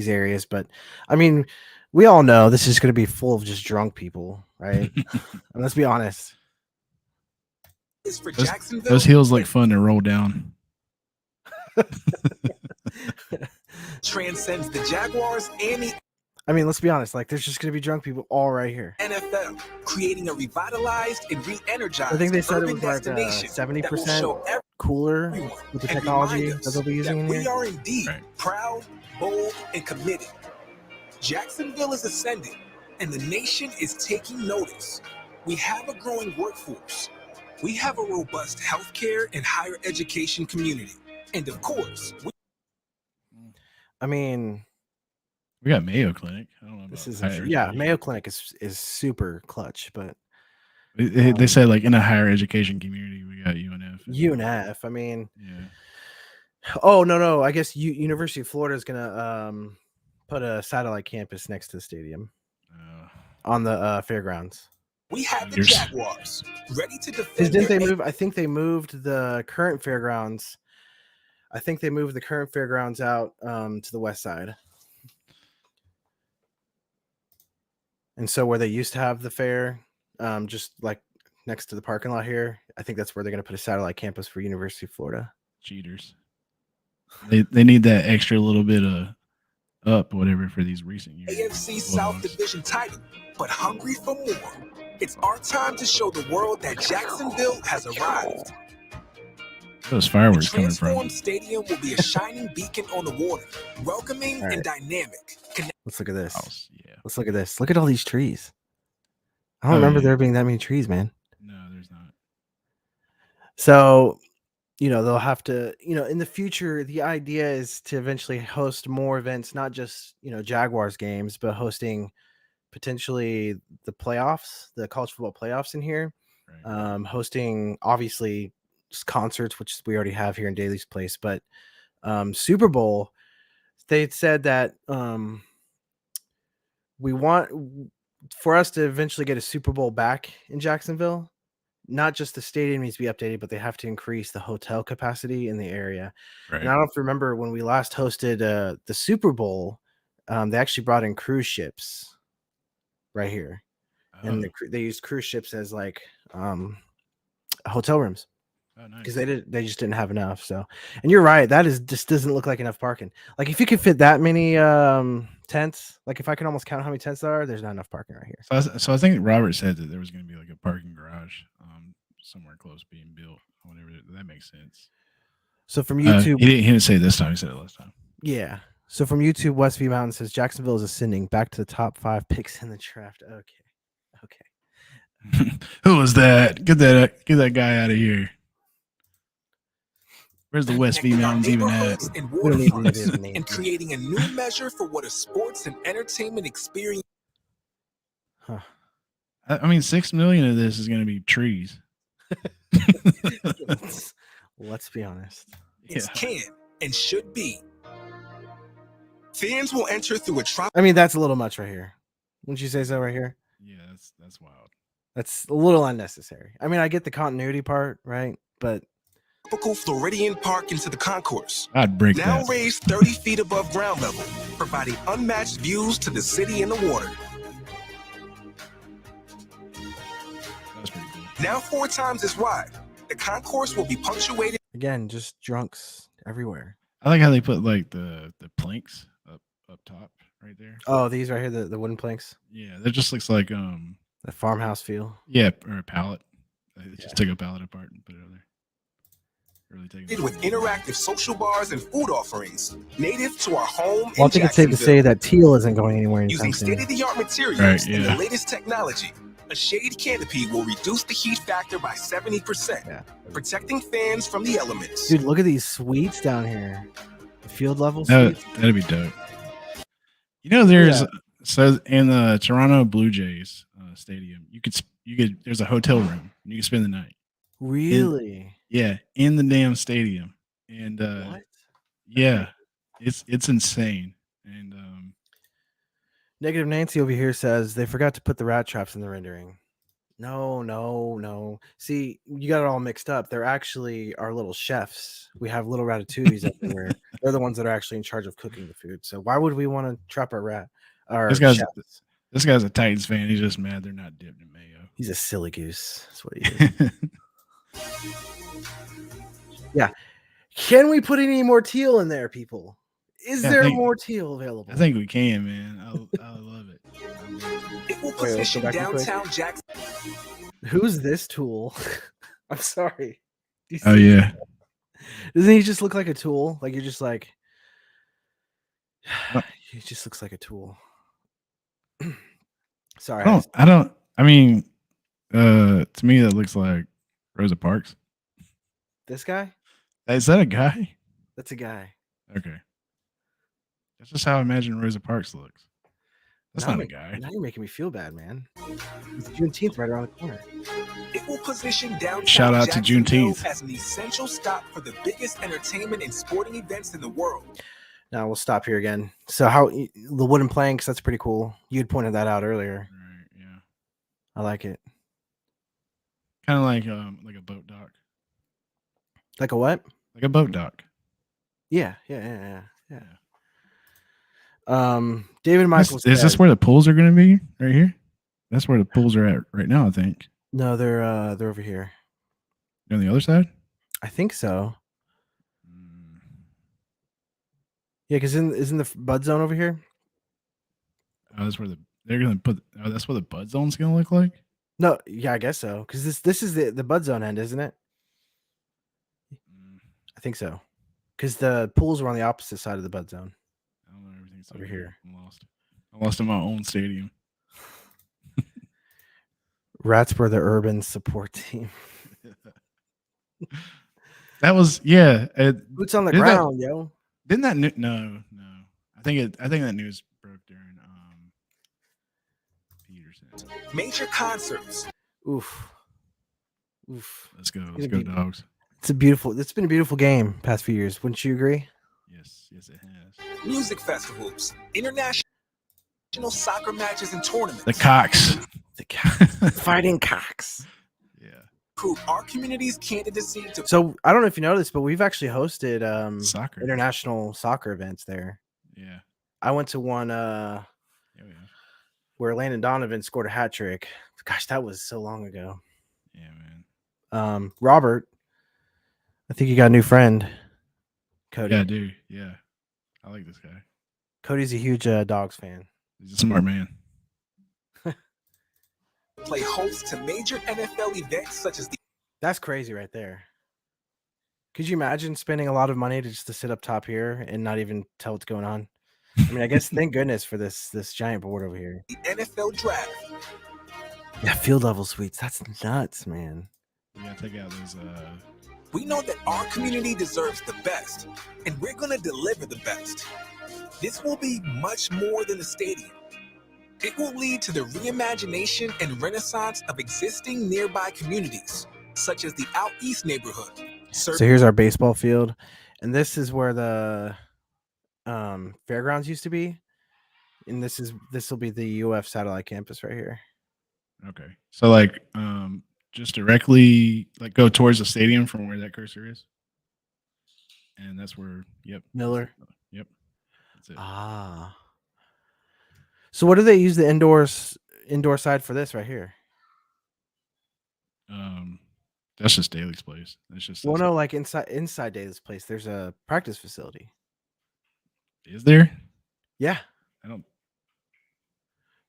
areas. But I mean, we all know this is going to be full of just drunk people, right? And let's be honest. Is for Jacksonville. Those hills look fun to roll down. Transcends the Jaguars and the I mean, let's be honest. Like, there's just going to be drunk people all right here. NFL, creating a revitalized and re-energized I think they said it urban was like destination 70% that will show cooler with the and technology remind that us they'll be using that in we here. are indeed Right. proud, bold, and committed. Jacksonville is ascending, and the nation is taking notice. We have a growing workforce. We have a robust healthcare and higher education community. And of course, I mean, We got Mayo Clinic. I don't know this about is higher yeah. education. Mayo Clinic is super clutch, but They said like in a higher education community, we got UNF. UNF. I mean, Yeah. oh no. I guess University of Florida is gonna put a satellite campus next to the stadium on the fairgrounds. we have the Yours. Jaguars ready to Because defend didn't their they move? I think they moved the current fairgrounds. I think they moved the current fairgrounds out to the west side. And so where they used to have the fair, just like next to the parking lot here, I think that's where they're going to put a satellite campus for University of Florida. Cheaters. They need that extra little bit of up whatever for these recent years. AFC South Division title, but hungry for more. It's our time to show the world that Jacksonville has arrived. Those The fireworks coming from. transformed stadium will be a shining beacon on the water, welcoming and dynamic. Let's look at this. House. Yeah. Let's look at this. Look at all these trees. I don't Oh, remember yeah. there being that many trees, man. No, there's not. So, they'll have to, in the future, the idea is to eventually host more events, not just, Jaguars games, but hosting potentially the playoffs, the college football playoffs in here. Right. Hosting obviously concerts, which we already have here in Daly's place, but Super Bowl, they said that we want for us to eventually get a Super Bowl back in Jacksonville. Not just the stadium needs to be updated, but they have to increase the hotel capacity in the area. Right. And I don't know if you remember when we last hosted the Super Bowl, they actually brought in cruise ships right here. And they used cruise ships as like hotel rooms. Oh, nice. Because they just didn't have enough. So, and you're right, that just doesn't look like enough parking. Like if you could fit that many tents, like if I can almost count how many tents there are, there's not enough parking right here. So I think Robert said that there was going to be like a parking garage somewhere close being built. Whatever that makes sense. So from YouTube, he didn't say it this time. He said it last time. Yeah. So from YouTube, Westview Mountain says Jacksonville is ascending back to the top 5 picks in the draft. Okay. Who was that? Get that guy out of here. Where's the Westview Mountains even at? And We don't need waterfronts, to name and creating a new measure for what a sports and entertainment experience. Huh. I mean, 6 million of this is going to be trees. Let's be honest. It can and should be. Fans will enter through a I mean, that's a little much right here. Wouldn't you say so right here? Yeah, that's wild. That's a little unnecessary. I mean, I get the continuity part, right? But tropical Floridian Park into the concourse. I'd break Now that. raised 30 feet above ground level, providing unmatched views to the city and the water. That's pretty cool. Now 4 times as wide, the concourse will be punctuated. again, just drunks everywhere. I like how they put like the planks up top right there. Oh, these right here, the wooden planks, Yeah, that just looks like the farmhouse feel. yeah, or a pallet. They just take a pallet apart and put it over there. Really take it with interactive social bars and food offerings native to our home Well, I in think it's safe to Jacksonville. say that teal isn't going anywhere Using anytime soon. state-of-the-art materials Right, and the yeah. latest technology, a shade canopy will reduce the heat factor by 70%, Yeah. protecting fans from the elements. Dude, look at these suites down here. The field level That'd suites. be dope. You know, there's Yeah. so in the Toronto Blue Jays stadium, you could there's a hotel room and you can spend the night. Really? In the damn stadium, and What? yeah, it's insane. And Negative Nancy over here says they forgot to put the rat traps in the rendering. No. See, you got it all mixed up. They're actually our little chefs. We have little ratatouilles everywhere. They're the ones that are actually in charge of cooking the food. So why would we want to trap our rat? Our this guy's chefs? this guy's a Titans fan. He's just mad they're not dipped in mayo. He's a silly goose. That's what he is. Yeah. Can we put any more teal in there, people? Is Yeah, I there think- more teal available? I think we can, man. I love it. It will Wait, let's go position back real quick. downtown Jackson. Who's this tool? I'm sorry. Do you Oh see yeah, Doesn't he just look like a tool? Like you're just like, What? he just looks like a tool. Sorry. I mean, to me that looks like Rosa Parks. This guy? Is that a guy? That's a guy. Okay. That's just how I imagine Rosa Parks looks. That's Now not a you're- guy. Now you're making me feel bad, man. It's Juneteenth right around the corner. It will position downtown Shout out to Jacksonville Juneteenth. as an essential stop for the biggest entertainment and sporting events in the world. Now we'll stop here again. So how the wooden planks? That's pretty cool. You had pointed that out earlier. Right, yeah. I like it. Kind of like a boat dock. Like a what? Like a boat dock. Yeah. David Michaels. Is this where the pools are going to be? Right here? That's where the pools are at right now, I think. No, they're over here. They're on the other side? I think so. Yeah, because isn't the bud zone over here? Oh, that's where they're going to put. Oh, that's what the bud zone's going to look like? No, yeah, I guess so. Because this is the bud zone end, isn't it? I think so. Because the pools were on the opposite side of the bud zone. I don't know. Everything's Over here. I'm lost. I lost in my own stadium. Rats were the urban support team. That was, yeah. Boots on the Didn't that- ground, yo. Didn't that no. I think that news broke during Peterson. Major concerts. Oof. Let's go gonna be- dogs. It's been a beautiful game past few years. Wouldn't you agree? Yes, it has. Music festivals, international soccer matches and tournaments. The Cox. The fighting cocks. Yeah. Prove our community's candidacy to So I don't know if you know this, but we've actually hosted Soccer. international soccer events there. Yeah. I went to one Yeah. where Landon Donovan scored a hat trick. Gosh, that was so long ago. Yeah, man. Robert, I think you got a new friend, Cody. Yeah, dude. Yeah. I like this guy. Cody's a huge Dogs fan. He's a smart man. play host to major NFL events such as the That's crazy right there. Could you imagine spending a lot of money to sit up top here and not even tell what's going on? I mean, I guess thank goodness for this giant board over here. NFL draft. Yeah, field level suites. That's nuts, man. We gotta take out those We know that our community deserves the best, and we're going to deliver the best. This will be much more than a stadium. It will lead to the reimagination and renaissance of existing nearby communities, such as the Out East neighborhood. So here's our baseball field, and this is where the fairgrounds used to be, and this will be the UF satellite campus right here. Okay. So like just directly like go towards the stadium from where that cursor is. And that's where Miller. Yep. That's it. Ah. So what do they use the indoor side for this right here? That's just Daly's place. That's just Well, no, like inside Daly's place, there's a practice facility. Is there? Yeah. I don't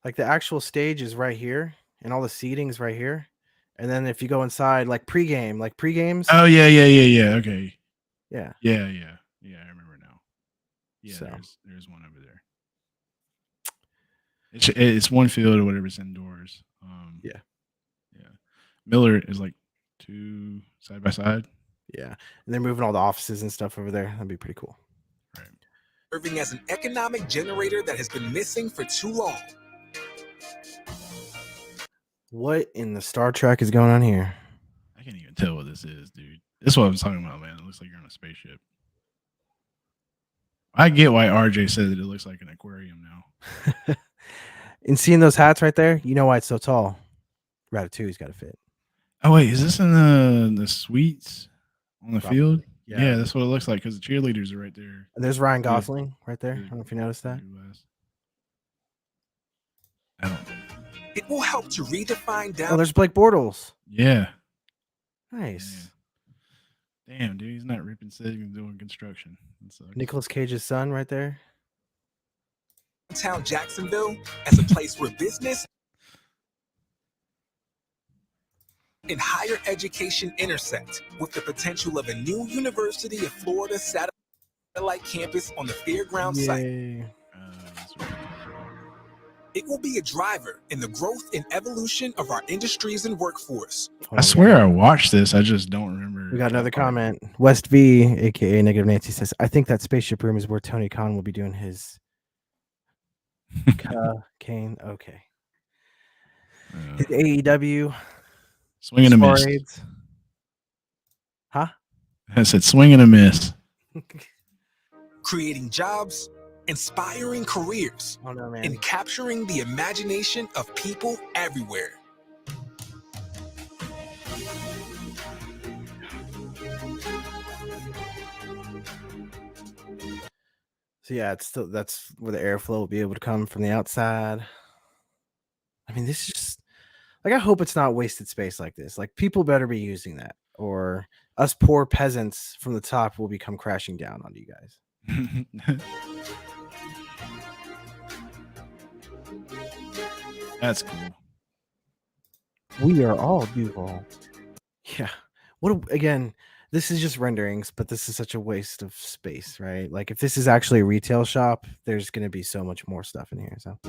Like the actual stage is right here, and all the seating is right here. And then if you go inside, like pregames. Oh yeah. Okay. Yeah. Yeah, I remember now. Yeah, So. there's one over there. It's one field or whatever's indoors. Yeah. Miller is like two side by side. Yeah. And they're moving all the offices and stuff over there. That'd be pretty cool. Right. Serving as an economic generator that has been missing for too long. What in the Star Trek is going on here? I can't even tell what this is, dude. This is what I was talking about, man. It looks like you're on a spaceship. I get why RJ said that it looks like an aquarium now. And seeing those hats right there, you know why it's so tall. Ratatouille's got to fit. Oh wait, is this in the suites on the Probably. field? Yeah. Yeah, that's what it looks like because the cheerleaders are right there. And there's Ryan Gosling right there. I don't know if you noticed that. I don't. It will help to redefine Oh, downtown. there's Blake Bortles. Yeah. Nice. Damn, dude, he's not ripping cigs and doing construction. That sucks. Nicolas Cage's son right there. Jacksonville as a place where business and higher education intersect with the potential of a new University of Florida satellite campus on the fairground site. Yay. That's right. It will be a driver in the growth and evolution of our industries and workforce. I swear I watched this. I just don't remember. We got another comment. West V, aka Negative Nancy, says, "I think that spaceship room is where Tony Khan will be doing his Kane." Okay. His AEW swing and a miss. parades. Huh? I said swing and a miss. Creating jobs, inspiring careers, Oh no, man. and capturing the imagination of people everywhere. So yeah, it's still, that's where the airflow will be able to come from the outside. I mean, this is just like, I hope it's not wasted space like this. Like, people better be using that, or us poor peasants from the top will be come crashing down on you guys. That's cool. We are all Duval. Yeah. Again, this is just renderings, but this is such a waste of space, right? Like, if this is actually a retail shop, there's going to be so much more stuff in here. So,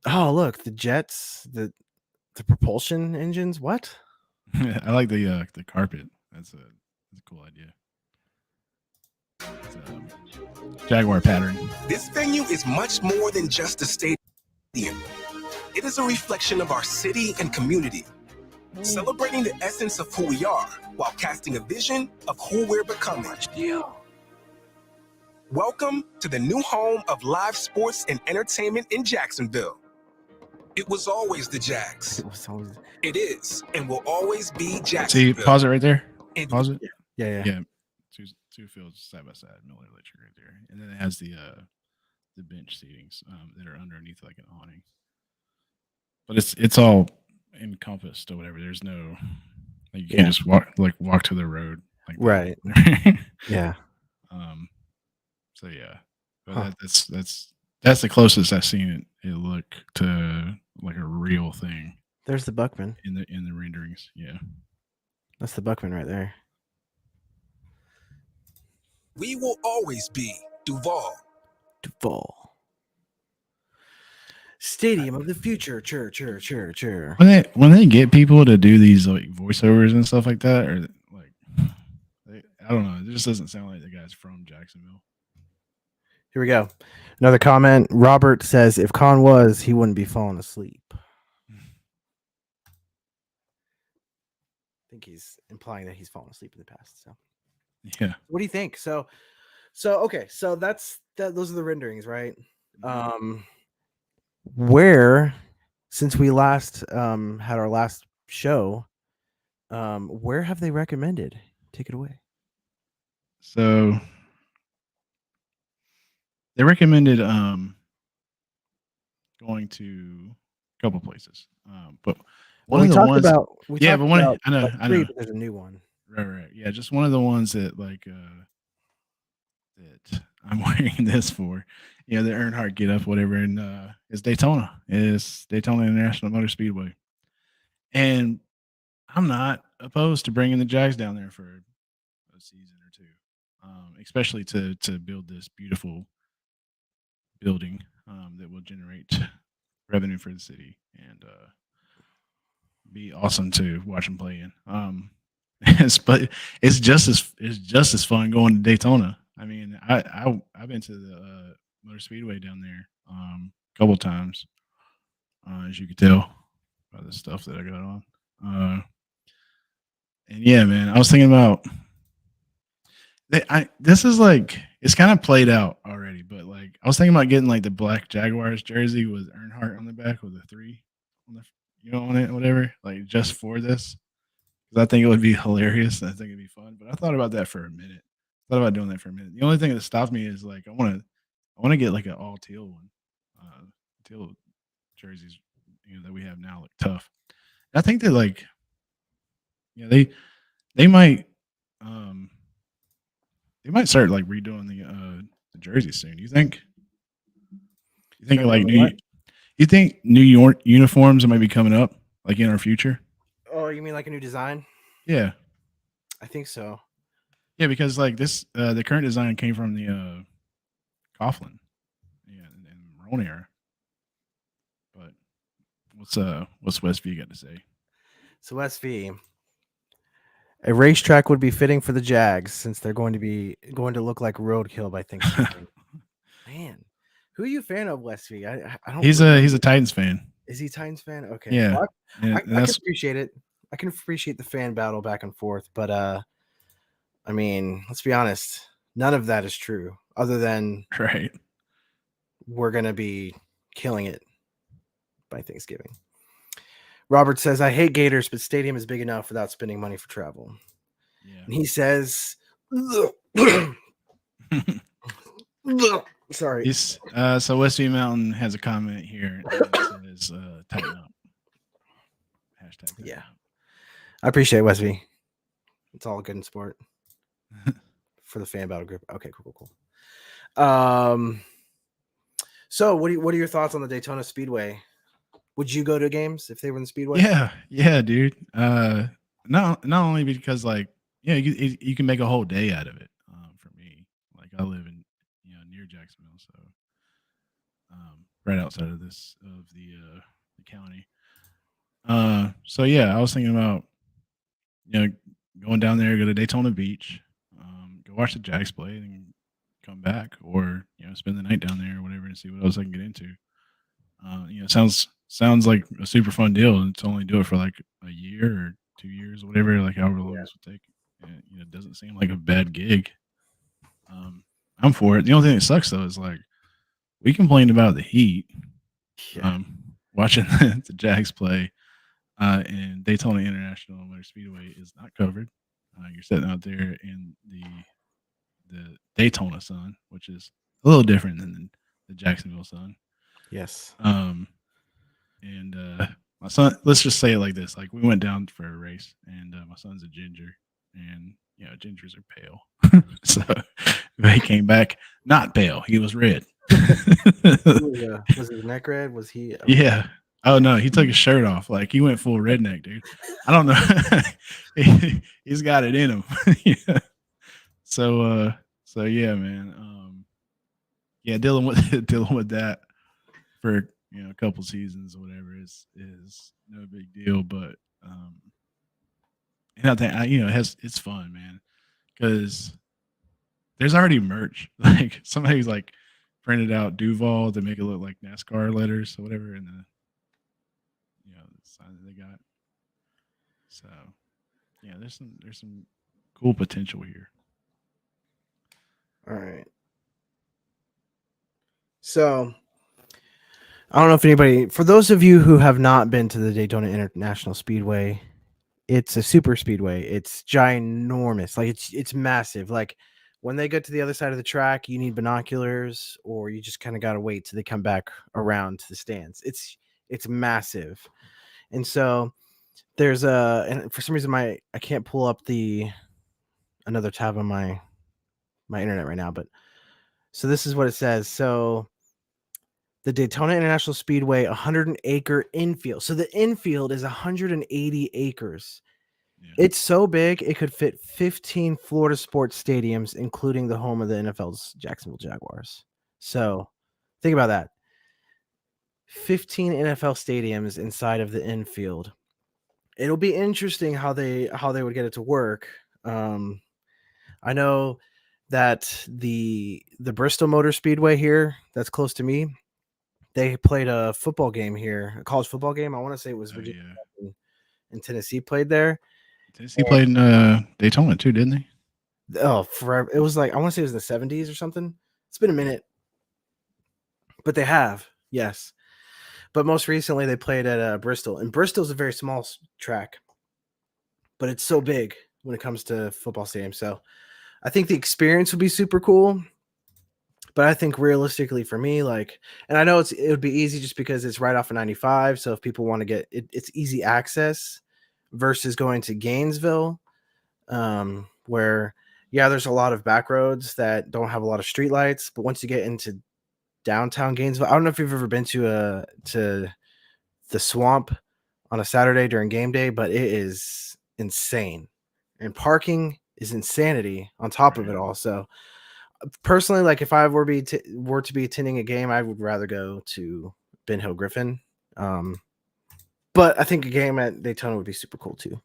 oh, look, the jets, the propulsion engines. What? I like the carpet. That's a cool idea. It's a Jaguar pattern. This venue is much more than just a stadium. It is a reflection of our city and community, celebrating the essence of who we are while casting a vision of who we're becoming. Welcome to the new home of live sports and entertainment in Jacksonville. It was always the Jags. It is and will always be Jacksonville. See, pause it right there. Pause it. Yeah. Two fields side by side, Miller Electric right there, and then it has the bench seatings that are underneath like an awning. But it's all encompassed or whatever. There's no, like, you can't just walk to the road like right. that. Yeah. So yeah, but that's the closest I've seen it look to like a real thing. There's the Buckman in the renderings. Yeah, that's the Buckman right there. We will always be Duval. Stadium of the future. Sure. When they get people to do these like voiceovers and stuff like that, or like, I don't know, it just doesn't sound like the guy's from Jacksonville. Here we go. Another comment. Robert says, if Khan was, he wouldn't be falling asleep. I think he's implying that he's fallen asleep in the past. So yeah. What do you think? So okay, so those are the renderings, right? Where, since we last had our last show, where have they recommended? Take it away. So they recommended going to a couple places, but one of the ones, I know, there's a new one. Right. Yeah, just one of the ones that like that I'm wearing this for. The Earnhardt get up, whatever, and it's Daytona. It's Daytona International Motor Speedway. And I'm not opposed to bringing the Jags down there for a season or two, especially to build this beautiful building that will generate revenue for the city and be awesome to watch them play in. But it's just as fun going to Daytona. I mean, I've been to the Motor Speedway down there a couple times, as you could tell by the stuff that I got on. And yeah, man, I was thinking about this is like, it's kind of played out already, but like I was thinking about getting like the black Jaguars jersey with Earnhardt on the back with a 3 on the on it, whatever, like just for this. I think it would be hilarious. I think it'd be fun. But I thought about that for a minute. Thought about doing that for a minute. The only thing that stopped me is like I want to get like an all teal one. Teal jerseys, that we have now look tough. And I think that like, they might start like redoing the jerseys soon. You think? You think like you think New York uniforms might be coming up? like in our future? Oh, you mean like a new design? Yeah. I think so. Yeah, because like this, the current design came from the Coughlin, and Maroney era. But what's Westview got to say? So SV, a racetrack would be fitting for the Jags since they're going to look like roadkill by Thanksgiving. Man, who are you a fan of, Westview? I don't. He's a Titans fan. Is he Titans fan? Okay. Yeah, Well, and I can appreciate it. I can appreciate the fan battle back and forth, but I mean, let's be honest. None of that is true, other than right. we're gonna be killing it by Thanksgiving. Robert says, "I hate Gators, but stadium is big enough without spending money for travel." Yeah. And he says, "Sorry." So Westview Mountain has a comment here. And it says, "Tighten up." Hashtag. Yeah. I appreciate Westview. It's all good in sport. For the fan battle group. Okay, cool. So what are your thoughts on the Daytona Speedway? Would you go to games if they were in the Speedway? Yeah, dude. Not only because like you can make a whole day out of it. For me, like I live in near Jacksonville, so right outside of the county. So yeah, I was thinking about going down there, go to Daytona Beach, go watch the Jags play, and come back, or spend the night down there or whatever, and see what else I can get into. Sounds like a super fun deal, and to only do it for like a year or 2 years or whatever, like however long this would take. It doesn't seem like a bad gig. I'm for it. The only thing that sucks though is like we complained about the heat. Watching the Jags play and Daytona International Motor Speedway is not covered. You're sitting out there in the Daytona sun, which is a little different than the Jacksonville sun. Yes. And my son, let's just say it like this: like we went down for a race, and my son's a ginger, and gingers are pale. So he came back not pale; he was red. Was his neck red? Was he? Yeah. Oh no, he took his shirt off. Like he went full redneck, dude. I don't know. He's got it in him. Yeah. So yeah, man. Yeah, dealing with that for a couple seasons or whatever is no big deal. But and I think it's fun, man, because there's already merch. Like somebody's like printed out Duval to make it look like NASCAR letters or whatever, and the sign that they got. So yeah, there's some cool potential here. All right. So I don't know if anybody, for those of you who have not been to the Daytona International Speedway, it's a super speedway. It's ginormous. Like it's massive. Like when they get to the other side of the track, you need binoculars, or you just kind of got to wait till they come back around to the stands. It's massive. And so there's and for some reason I can't pull up another tab on my internet right now, but so this is what it says. So the Daytona International Speedway, 100-acre infield. So the infield is 180 acres. Yeah. It's so big, it could fit 15 Florida sports stadiums, including the home of the NFL's Jacksonville Jaguars. So think about that. 15 NFL stadiums inside of the infield. It'll be interesting how they would get it to work. I know that the Bristol Motor Speedway here, that's close to me, they played a football game here, a college football game. I want to say it was Virginia and Tennessee played there. Tennessee played in Daytona too, didn't they? Oh, forever. It was like, I want to say it was in the 70s or something. It's been a minute. But they have, yes. But most recently they played at Bristol. And Bristol's a very small track, but it's so big when it comes to football stadium. So I think the experience would be super cool. But I think realistically for me, like, and I know it would be easy just because it's right off of 95. So if people want to get it, it's easy access versus going to Gainesville, where, yeah, there's a lot of back roads that don't have a lot of street lights. But once you get into downtown Gainesville, I don't know if you've ever been to the Swamp on a Saturday during game day, but it is insane. And parking is insanity on top of it all. So personally, like if I were to be attending a game, I would rather go to Ben Hill Griffin. But I think a game at Daytona would be super cool too.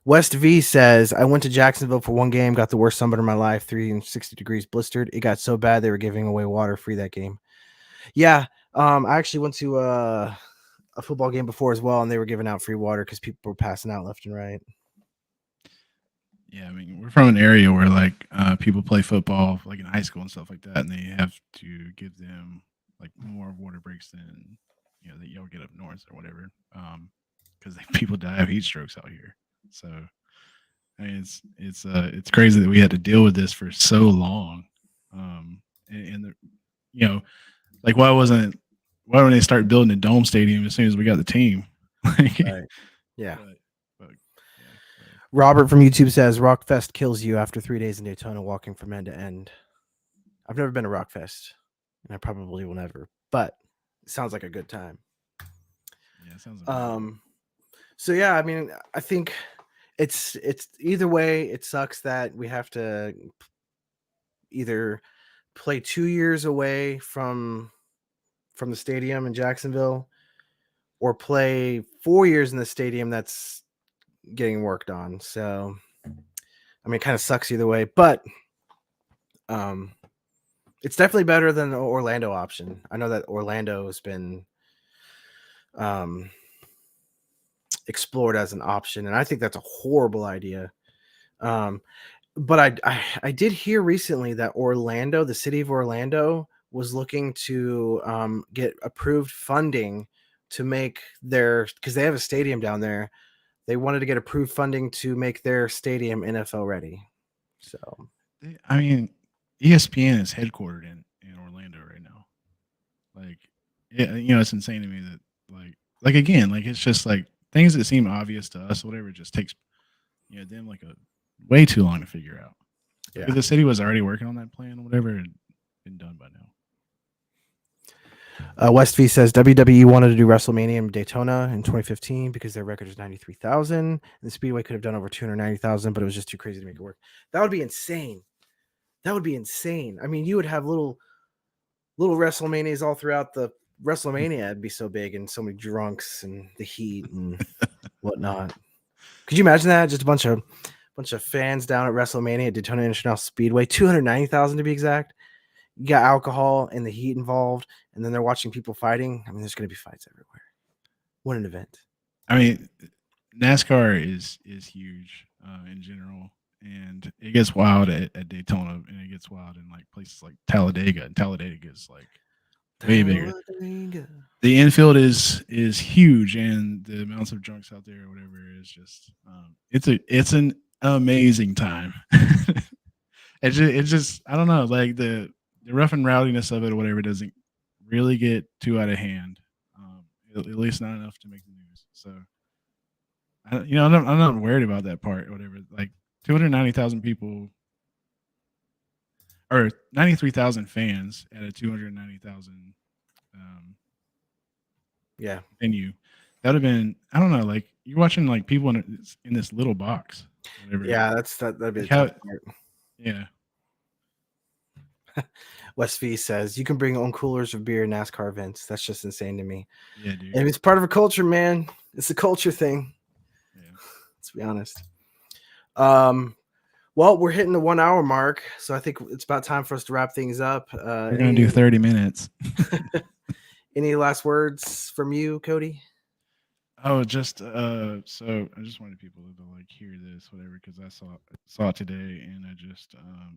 West V says, I went to Jacksonville for one game, got the worst sunburn of my life, 360 degrees blistered. It got so bad they were giving away water free that game. Yeah, I actually went to a football game before as well, and they were giving out free water because people were passing out left and right. Yeah, I mean, we're from an area where like people play football like in high school and stuff like that, and they have to give them like more water breaks than that you'll get up north or whatever, because people die of heat strokes out here. So I mean, it's crazy that we had to deal with this for so long, and like why wouldn't they start building a dome stadium as soon as we got the team? Right. Yeah. Robert from YouTube says Rockfest kills you after 3 days in Daytona walking from end to end. I've never been to Rockfest, and I probably will never, but it sounds like a good time. Yeah, it sounds like so yeah, I mean, I think it's either way, it sucks that we have to either play 2 years away from the stadium in Jacksonville or play 4 years in the stadium that's getting worked on. So I mean, it kind of sucks either way, but it's definitely better than the Orlando option. I know that Orlando has been explored as an option, and I think that's a horrible idea. But I did hear recently that Orlando, the city of Orlando, was looking to get approved funding to make because they have a stadium down there. They wanted to get approved funding to make their stadium NFL ready. So, I mean, ESPN is headquartered in Orlando right now. Like, yeah, it's insane to me that like again, like it's just like things that seem obvious to us, whatever, just takes them like a way too long to figure out. Yeah, because the city was already working on that plan or whatever and been done by now. West V says WWE wanted to do WrestleMania in Daytona in 2015 because their record is 93,000. And the Speedway could have done over 290,000, but it was just too crazy to make it work. That would be insane. That would be insane. I mean, you would have little WrestleManias all throughout the WrestleMania. It'd be so big and so many drunks and the heat and whatnot. Could you imagine that? Just a bunch of fans down at WrestleMania at Daytona International Speedway, 290,000 to be exact. You got alcohol and the heat involved, and then they're watching people fighting. I mean, there's going to be fights everywhere. What an event! I mean, NASCAR is huge in general, and it gets wild at Daytona, and it gets wild in like places like Talladega. And Talladega is like way bigger. The infield is huge, and the amounts of drunks out there or whatever is just it's an amazing time. It just I don't know, like the rough and rowdiness of it or whatever doesn't really get too out of hand, at least not enough to make the news. So I'm not worried about that part or whatever. Like 290,000 people or 93,000 fans at a 290,000 venue. That would have been, I don't know, like you're watching like people in this little box. Whatever. Yeah, that'd be the tough part. Yeah. West V says you can bring your own coolers of beer in NASCAR events. That's just insane to me. Yeah, dude. And it's part of a culture, man. It's a culture thing. Yeah. Let's be honest. Well, we're hitting the 1 hour mark, so I think it's about time for us to wrap things up. We're gonna do 30 minutes. Any last words from you, Cody? Oh, just so I just wanted people to like hear this, whatever, because I saw it today, and I just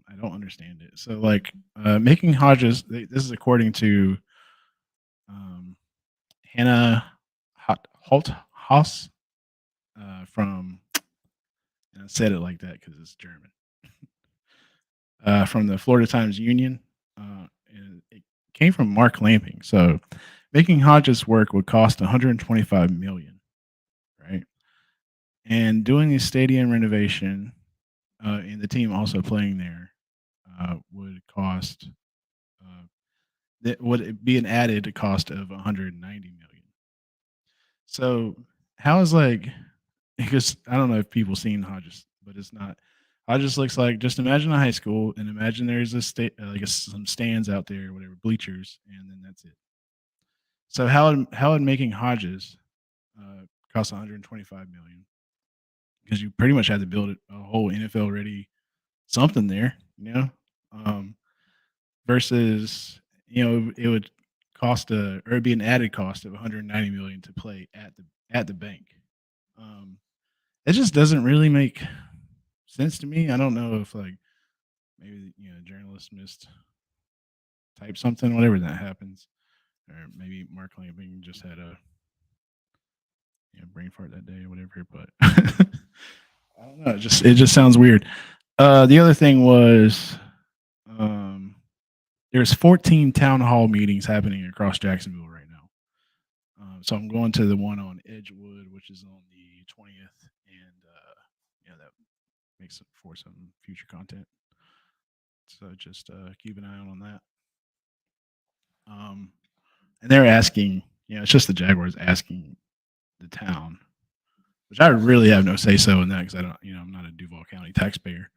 I don't understand it. So like making Hodges, this is according to Hannah Holthaus from, and I said it like that because it's German, from the Florida Times Union, and it came from Mark Lamping. So making Hodges work would cost $125 million. Right, and doing a stadium renovation, and the team also playing there, would cost. That would be an added cost of $190 million. So how is like, because I don't know if people seen Hodges, but it's not. Hodges looks like, just imagine a high school and imagine there's some stands out there, or whatever, bleachers, and then that's it. So how would making Hodges cost 125 million? Because you pretty much had to build a whole NFL ready something there, versus, it would cost or it'd be an added cost of 190 million to play at the bank. It just doesn't really make sense to me. I don't know if like maybe journalists missed type something, whatever that happens, or maybe Mark Lamping just had a brain fart that day or whatever. But I don't know. It just sounds weird. The other thing was there's 14 town hall meetings happening across Jacksonville right now. So I'm going to the one on Edgewood, which is on the 20th, and that makes it for some future content. So just keep an eye on that. And they're asking, it's just the Jaguars asking the town, which I really have no say so in that because I don't, I'm not a Duval County taxpayer.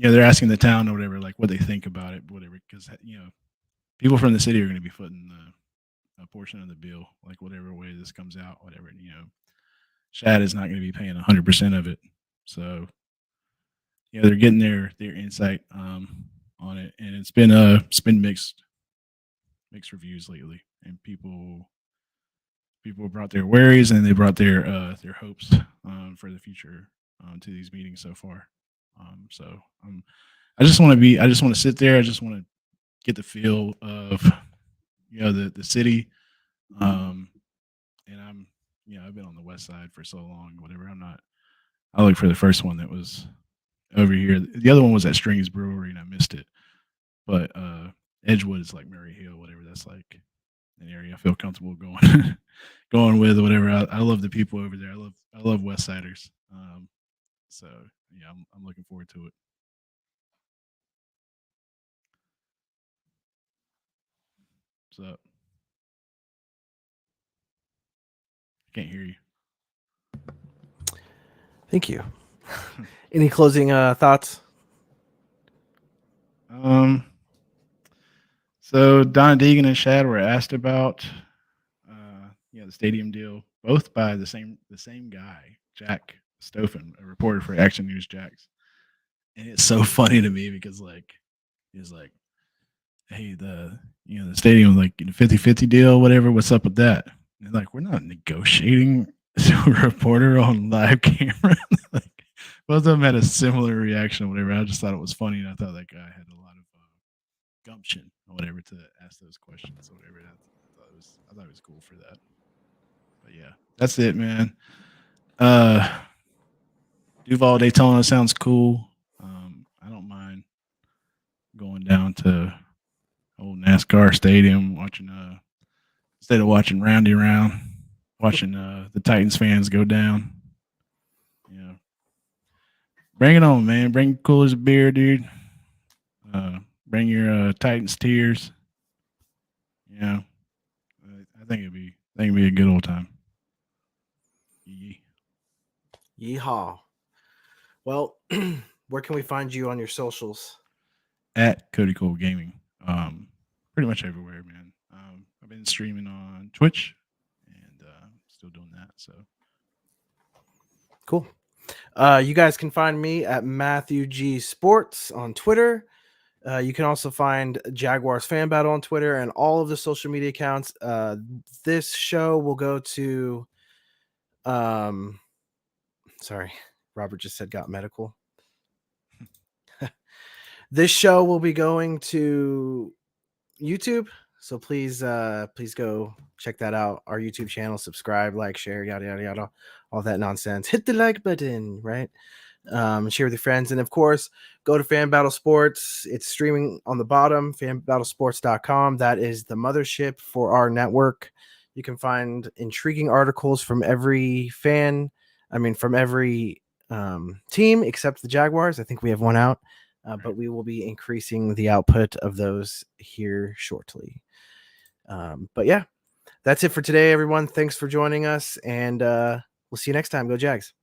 They're asking the town or whatever, like what they think about it, whatever, because people from the city are going to be footing a portion of the bill, like whatever way this comes out, whatever. Shad is not going to be paying 100% of it, so they're getting their insight on it, and it's been mixed reviews lately, and people brought their worries and they brought their hopes for the future to these meetings so far. I just want to sit there. I just want to get the feel of the city, and I've been on the west side for so long, whatever. I looked for the first one that was over here. The other one was at Strings Brewery, and I missed it. But Edgewood is like Murray Hill, whatever. That's like an area I feel comfortable going with, whatever. I love the people over there. I love West Siders. So yeah, I'm looking forward to it. What's up? I can't hear you. Thank you. Any closing thoughts? So Donna Deegan and Shad were asked about the stadium deal, both by the same guy, Jack Stoffen, a reporter for Action News Jax. And it's so funny to me because he's like, hey, the stadium, like 50-50 deal, whatever, what's up with that? And like, we're not negotiating to a reporter on live camera. Like, both of them had a similar reaction or whatever. I just thought it was funny, and I thought that guy had a lot of gumption or whatever to ask those questions or whatever. I thought it was cool for that. But yeah, that's it, man. Duval Daytona sounds cool. I don't mind going down to old NASCAR stadium, watching instead of watching Roundy Round, watching the Titans fans go down. Bring it on, man. Bring coolers of beer, dude. Bring your Titans tears. I think it'd be a good old time. Yeehaw. Well, where can we find you on your socials? At Cody Cole Gaming. Pretty much everywhere, man. I've been streaming on Twitch and still doing that. So cool. You guys can find me at Matthew G Sports on Twitter. You can also find Jaguars Fan Battle on Twitter and all of the social media accounts. This show will go to sorry, Robert just said got medical. This show will be going to YouTube, so please go check that out. Our YouTube channel, subscribe, like, share, yada yada yada, all that nonsense. Hit the like button, right? Share with your friends, and of course, go to Fan Battle Sports. It's streaming on the bottom, fanbattlesports.com. That is the mothership for our network. You can find intriguing articles from every from every team except the Jaguars. I think we have one out. But we will be increasing the output of those here shortly. But yeah, that's it for today, everyone. Thanks for joining us, and we'll see you next time. Go Jags.